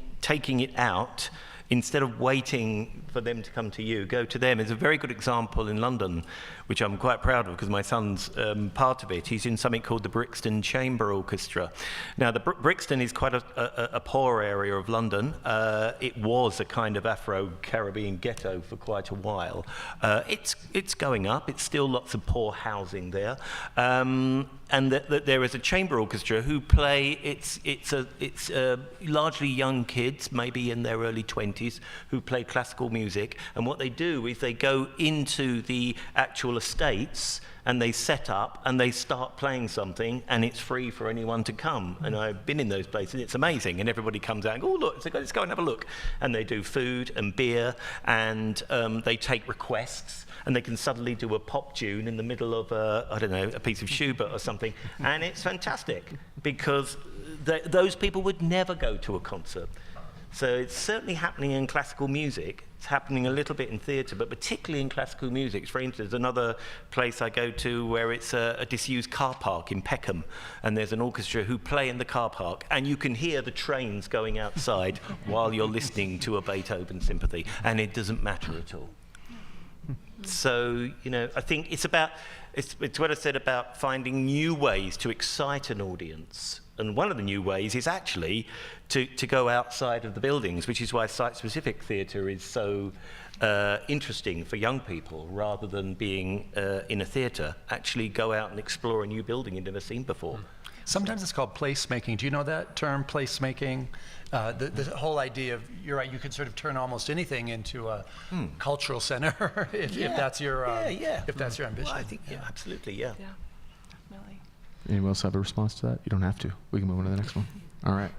it out, instead of waiting for them to come to you, go to them. Is a very good example in London, which I'm quite proud of because my son's part of it. He's in something called the Brixton Chamber Orchestra. Now, the Brixton is quite a poor area of London. It was a kind of Afro-Caribbean ghetto for quite a while. It's going up. It's still lots of poor housing there. And there is a chamber orchestra who play, it's largely young kids, maybe in their early 20s, who play classical music. And what they do is they go into the actual estates and they set up and they start playing something, and it's free for anyone to come. And I've been in those places, it's amazing. And everybody comes out and goes, oh, look, let's go and have a look. And they do food and beer, and they take requests, and they can suddenly do a pop tune in the middle of, I don't know, a piece of Schubert or something. And it's fantastic, because those people would never go to a concert. So it's certainly happening in classical music. It's happening a little bit in theatre, but particularly in classical music. For instance, another place I go to where it's a disused car park in Peckham, and there's an orchestra who play in the car park, and you can hear the trains going outside while you're listening to a Beethoven symphony, and it doesn't matter at all. So, you know, I think it's what I said about finding new ways to excite an audience. And one of the new ways is actually to go outside of the buildings, which is why site-specific theatre is so interesting for young people, rather than being in a theatre. Actually go out and explore a new building you've never seen before. Sometimes it's called placemaking. Do you know that term, placemaking? The whole idea of, you're right, you can sort of turn almost anything into a cultural center if that's your if that's your ambition. Well, I think, absolutely, yeah. Yeah, definitely. Anyone else have a response to that? You don't have to. We can move on to the next one. All right.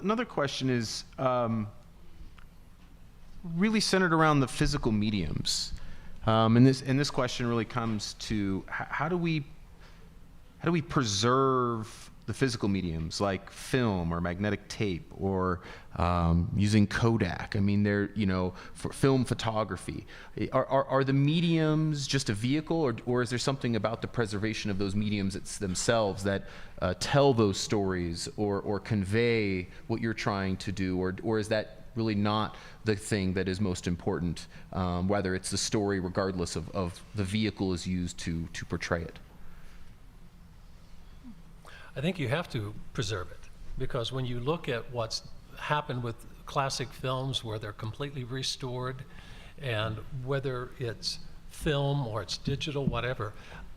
Another question is really centered around the physical mediums. And this question really comes to how do we preserve the physical mediums like film or magnetic tape or using Kodak? I mean, they're, for film photography. Are the mediums just a vehicle, or is there something about the preservation of those mediums themselves that tell those stories or convey what you're trying to do, or is that really not the thing that is most important, whether it's the story regardless of the vehicle is used to portray it? I think you have to preserve it, because when you look at what's happened with classic films where they're completely restored, and whether it's film or it's digital, whatever,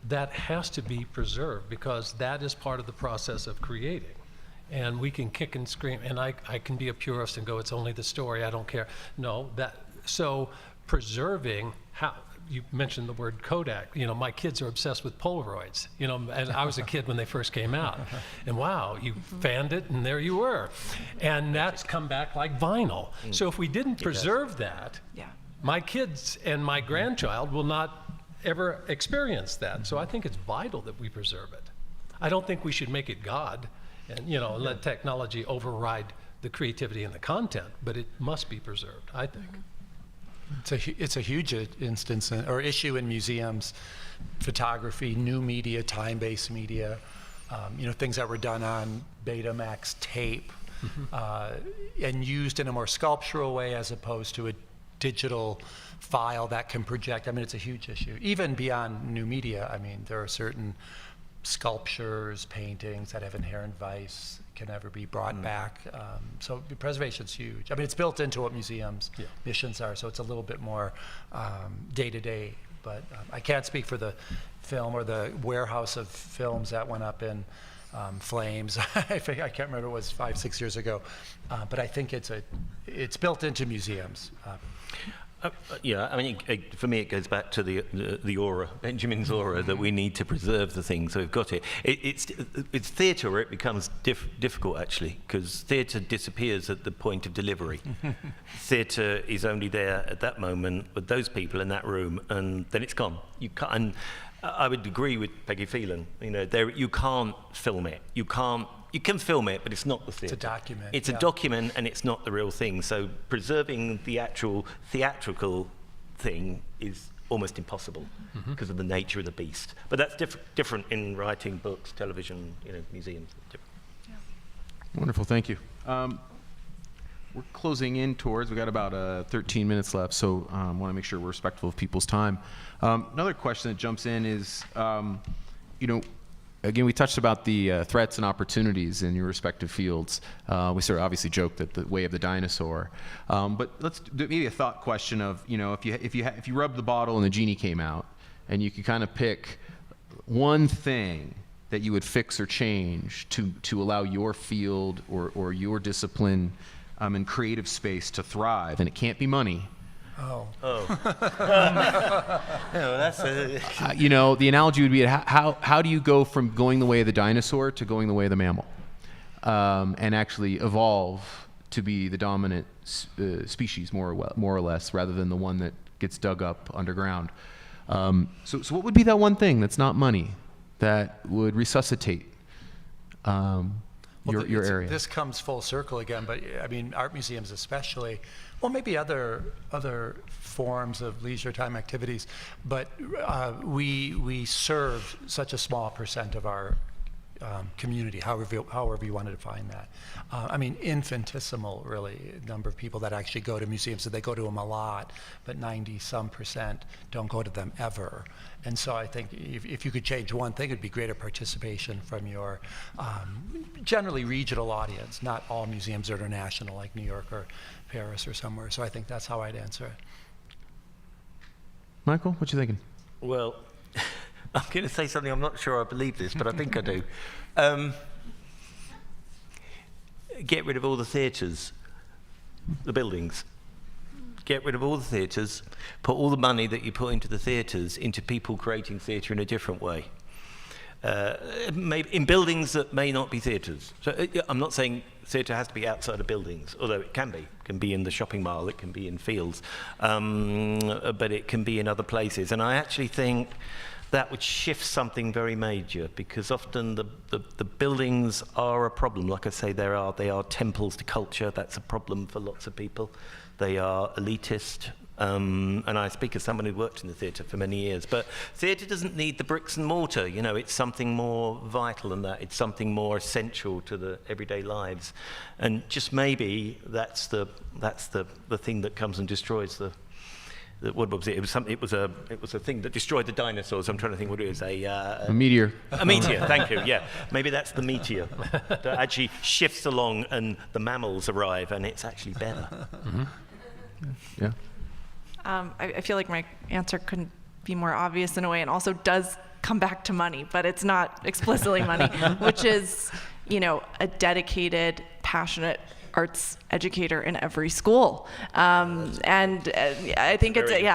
that has to be preserved because that is part of the process of creating. And we can kick and scream, and I can be a purist and go, it's only the story, I don't care. No, so preserving, how, you mentioned the word Kodak. You know, my kids are obsessed with Polaroids. You know, and I was a kid when they first came out. And wow, you fanned it and there you were. And that's come back like vinyl. So if we didn't preserve that, my kids and my grandchild will not ever experience that. So I think it's vital that we preserve it. I don't think we should make it God and, you know, let technology override the creativity and the content, but it must be preserved, I think. It's a huge instance or issue in museums, photography, new media, time-based media, you know, things that were done on Betamax tape and used in a more sculptural way as opposed to a digital file that can project. I mean, it's a huge issue. Even beyond new media, I mean, there are certain sculptures, paintings that have inherent vice, can never be brought back. So preservation's huge. I mean, it's built into what museums' missions are, so it's a little bit more day-to-day. But I can't speak for the film or the warehouse of films that went up in flames. I can't remember, it was 5-6 years ago. But I think it's built into museums. Yeah, I mean, for me, it goes back to the aura, Benjamin's aura, that we need to preserve the thing. So we've got it. It's theatre where it becomes difficult, actually, because theatre disappears at the point of delivery. Theatre is only there at that moment with those people in that room, and then it's gone. You can't. And I would agree with Peggy Phelan. You know, you can't film it. You can film it, but it's not the theatre. It's a document. It's a document, and it's not the real thing. So preserving the actual theatrical thing is almost impossible because of the nature of the beast. But that's different in writing, books, television, you know, museums. Wonderful, thank you. We're closing in towards, we got about 13 minutes left, so I want to make sure we're respectful of people's time. Another question that jumps in is, you know, again, we touched about the threats and opportunities in your respective fields. We sort of obviously joked that the way of the dinosaur, but let's do maybe a thought question of, you know, if you rubbed the bottle and the genie came out, and you could kind of pick one thing that you would fix or change to allow your field or your discipline and creative space to thrive, and it can't be money. No, that's You know, the analogy would be how do you go from going the way of the dinosaur to going the way of the mammal, and actually evolve to be the dominant species more or less, rather than the one that gets dug up underground. So what would be that one thing that's not money that would resuscitate your area? This comes full circle again, but I mean, art museums especially, well, maybe other forms of leisure time activities, but we serve such a small percent of our community, however you want to define that. I mean, infinitesimal, really, number of people that actually go to museums. So they go to them a lot, but 90-some% don't go to them ever. And so I think if you could change one thing, it'd be greater participation from your generally regional audience. Not all museums are international, like New York or Paris or somewhere. So I think that's how I'd answer it. Michael, what you thinking? Well, I'm going to say something, I'm not sure I believe this, but I think I do. Get rid of all the theatres, the buildings. Get rid of all the theatres, put all the money that you put into the theatres into people creating theatre in a different way. Maybe in buildings that may not be theatres. So I'm not saying theatre has to be outside of buildings, although it can be. It can be in the shopping mall, it can be in fields, but it can be in other places. And I actually think that would shift something very major, because often the buildings are a problem. Like I say, they are temples to culture. That's a problem for lots of people. They are elitist. And I speak as someone who worked in the theatre for many years. But theatre doesn't need the bricks and mortar. You know, it's something more vital than that. It's something more essential to the everyday lives. And just maybe that's the thing that comes and destroys what was it? It was a thing that destroyed the dinosaurs. I'm trying to think what it is. A meteor. A meteor. Thank you. Yeah, maybe that's the meteor that actually shifts along, and the mammals arrive, and it's actually better. Mm-hmm. Yeah. I feel like my answer couldn't be more obvious in a way, and also does come back to money, but it's not explicitly money, which is, a dedicated, passionate arts educator in every school. And I think that's it.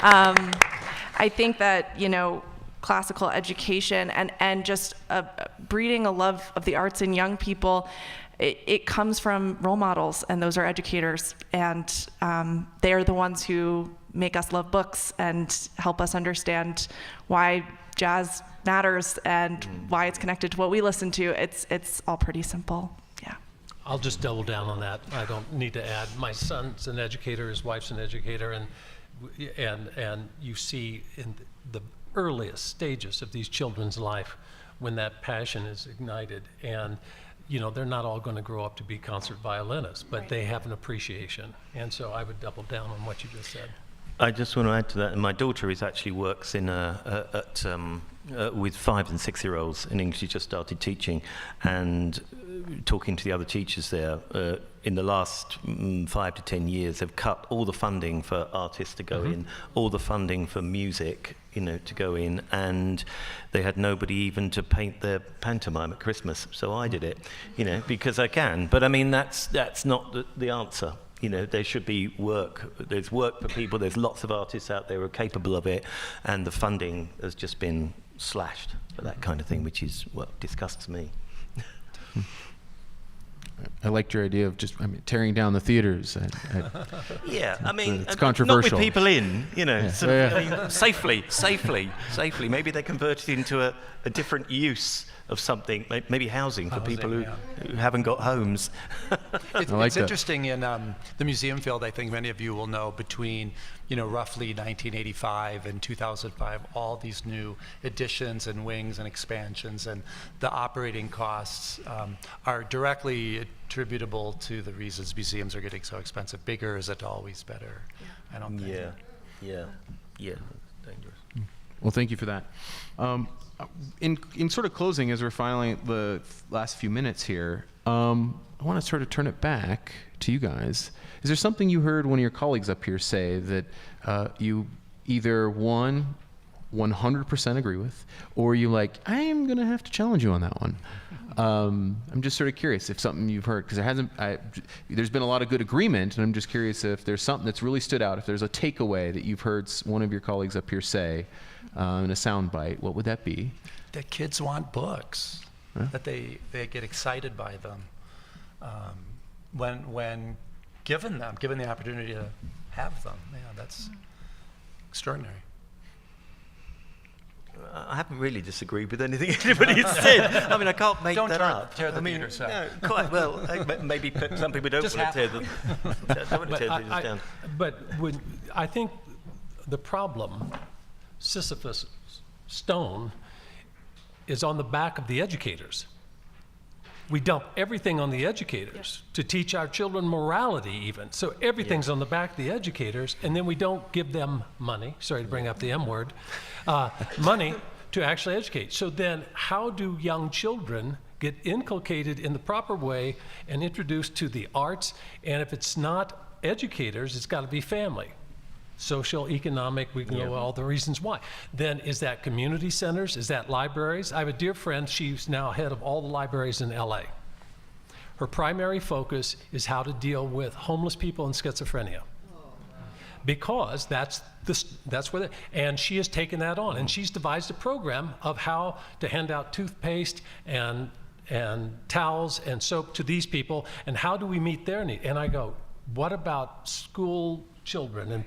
I think that, classical education and just breeding a love of the arts in young people, it comes from role models, and those are educators, and they are the ones who make us love books and help us understand why jazz matters and why it's connected to what we listen to. It's all pretty simple. Yeah. I'll just double down on that. I don't need to add. My son's an educator, his wife's an educator, and you see in the earliest stages of these children's life when that passion is ignited, and they're not all going to grow up to be concert violinists, but they have an appreciation, and so I would double down on what you just said. I just want to add to that. My daughter actually works in with 5 and 6 year olds in English. She just started teaching, and talking to the other teachers there, in the last 5 to 10 years, they've cut all the funding for artists to go in, all the funding for music, to go in, and they had nobody even to paint their pantomime at Christmas. So I did it, because I can. But I mean, that's not the answer. There should be work. There's work for people. There's lots of artists out there who are capable of it, and the funding has just been slashed for that kind of thing, which is what disgusts me. I liked your idea of just tearing down the theaters. Yeah, I mean, it's controversial. Not with people in, Yeah. Safely. Maybe they convert it into a different use of something, maybe housing for people who haven't got homes. It's interesting in the museum field. I think many of you will know, between roughly 1985 and 2005, all these new additions and wings and expansions, and the operating costs are directly attributable to the reasons museums are getting so expensive. Bigger isn't always better. I don't think. Yeah, dangerous. Well, thank you for that. In sort of closing, as we're filing the last few minutes here, I want to sort of turn it back to you guys. Is there something you heard one of your colleagues up here say that you either 100% agree with, or you I am going to have to challenge you on that one? I'm just sort of curious if something you've heard, because there's been a lot of good agreement, and I'm just curious if there's something that's really stood out, if there's a takeaway that you've heard one of your colleagues up here say in a soundbite. What would that be? That kids want books, that they get excited by them when given the opportunity to have them. Yeah, that's extraordinary. I haven't really disagreed with anything anybody said. I mean, I can't make that up. Tear the theaters down. No, quite well. Maybe some people don't want to tear them. Don't want to tear theaters down. But I think the problem, Sisyphus stone, is on the back of the educators. We dump everything on the educators to teach our children morality even. So everything's on the back of the educators, and then we don't give them money, sorry to bring up the M word, money to actually educate. So then how do young children get inculcated in the proper way and introduced to the arts? And if it's not educators, it's got to be family. Social, economic, we can go all the reasons why. Then is that community centers? Is that libraries? I have a dear friend, she's now head of all the libraries in LA. Her primary focus is how to deal with homeless people and schizophrenia. Because that's where and she has taken that on, and she's devised a program of how to hand out toothpaste and towels and soap to these people, and how do we meet their need? And I go, what about school children?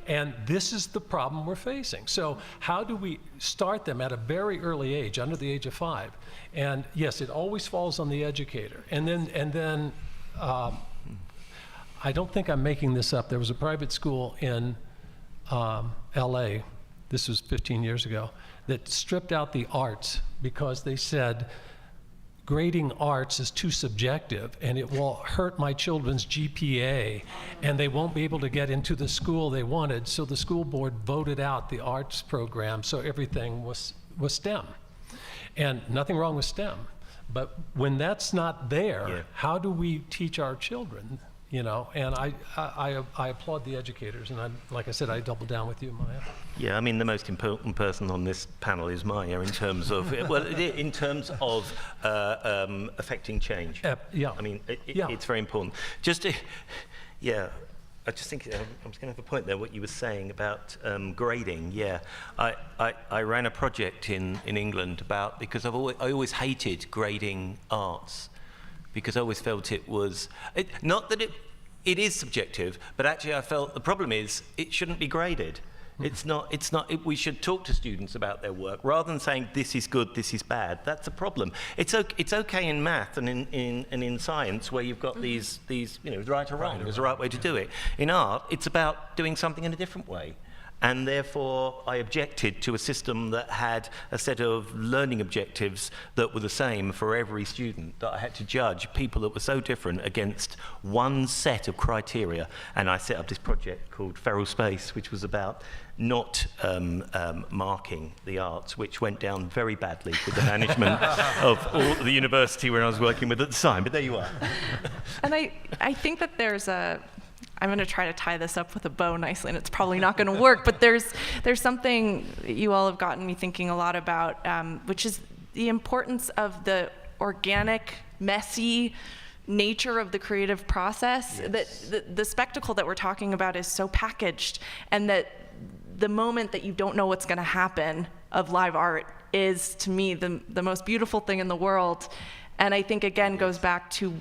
And this is the problem we're facing. So how do we start them at a very early age, under the age of 5? And yes, it always falls on the educator. And then I don't think I'm making this up. There was a private school in LA, this was 15 years ago, that stripped out the arts because they said grading arts is too subjective and it will hurt my children's GPA and they won't be able to get into the school they wanted. So the school board voted out the arts program, so everything was STEM. And nothing wrong with STEM. But when that's not there, how do we teach our children? You know, and I applaud the educators, and like I said, I double down with you, Maya. Yeah, I mean, the most important person on this panel is Maya in terms of, well, in terms of affecting change. Yeah. I mean, it's very important. I just think I was going to have a point there, what you were saying about grading. Yeah, I ran a project in England because I always hated grading arts, because I always felt it was, not that it is subjective, but actually I felt the problem is it shouldn't be graded. We should talk to students about their work rather than saying this is good, this is bad. That's a problem. It's okay in math and in science where you've got these right or wrong. There's a right way to do it. In art, it's about doing something in a different way. And therefore, I objected to a system that had a set of learning objectives that were the same for every student, that I had to judge people that were so different against one set of criteria. And I set up this project called Feral Space, which was about not marking the arts, which went down very badly with the management of the university where I was working with at the time. But there you are. And I think that there's I'm going to try to tie this up with a bow nicely, and it's probably not going to work, but there's something you all have gotten me thinking a lot about, which is the importance of the organic, messy nature of the creative process. Yes. That the spectacle that we're talking about is so packaged, and that the moment that you don't know what's going to happen of live art is, to me, the most beautiful thing in the world. And I think, again, goes back to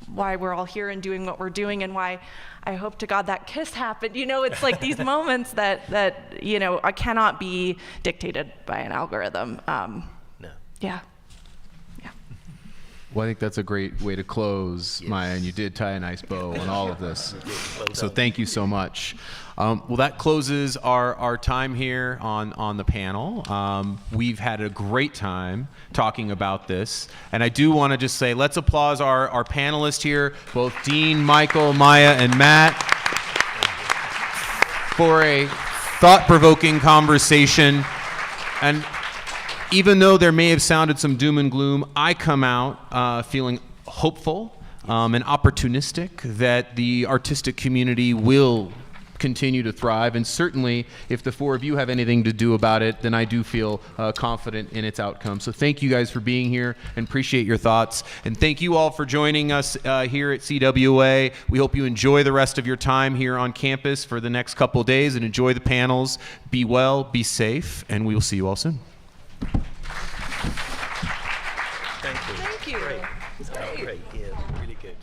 why we're all here and doing what we're doing, and why I hope to God that kiss happened. You know, it's like these moments that I cannot be dictated by an algorithm. No. Yeah. Well, I think that's a great way to close, Maya, and you did tie a nice bow on all of this. So thank you so much. Well, that closes our time here on the panel. We've had a great time talking about this. And I do want to just say, let's applaud our panelists here, both Dean, Michael, Maya, and Matt, for a thought-provoking conversation. And even though there may have sounded some doom and gloom, I come out feeling hopeful and opportunistic that the artistic community will continue to thrive. And certainly, if the four of you have anything to do about it, then I do feel confident in its outcome. So thank you guys for being here and appreciate your thoughts. And thank you all for joining us here at CWA. We hope you enjoy the rest of your time here on campus for the next couple of days and enjoy the panels. Be well, be safe, and we will see you all soon. Thank you. Thank you. Great. Great. Yeah, really good.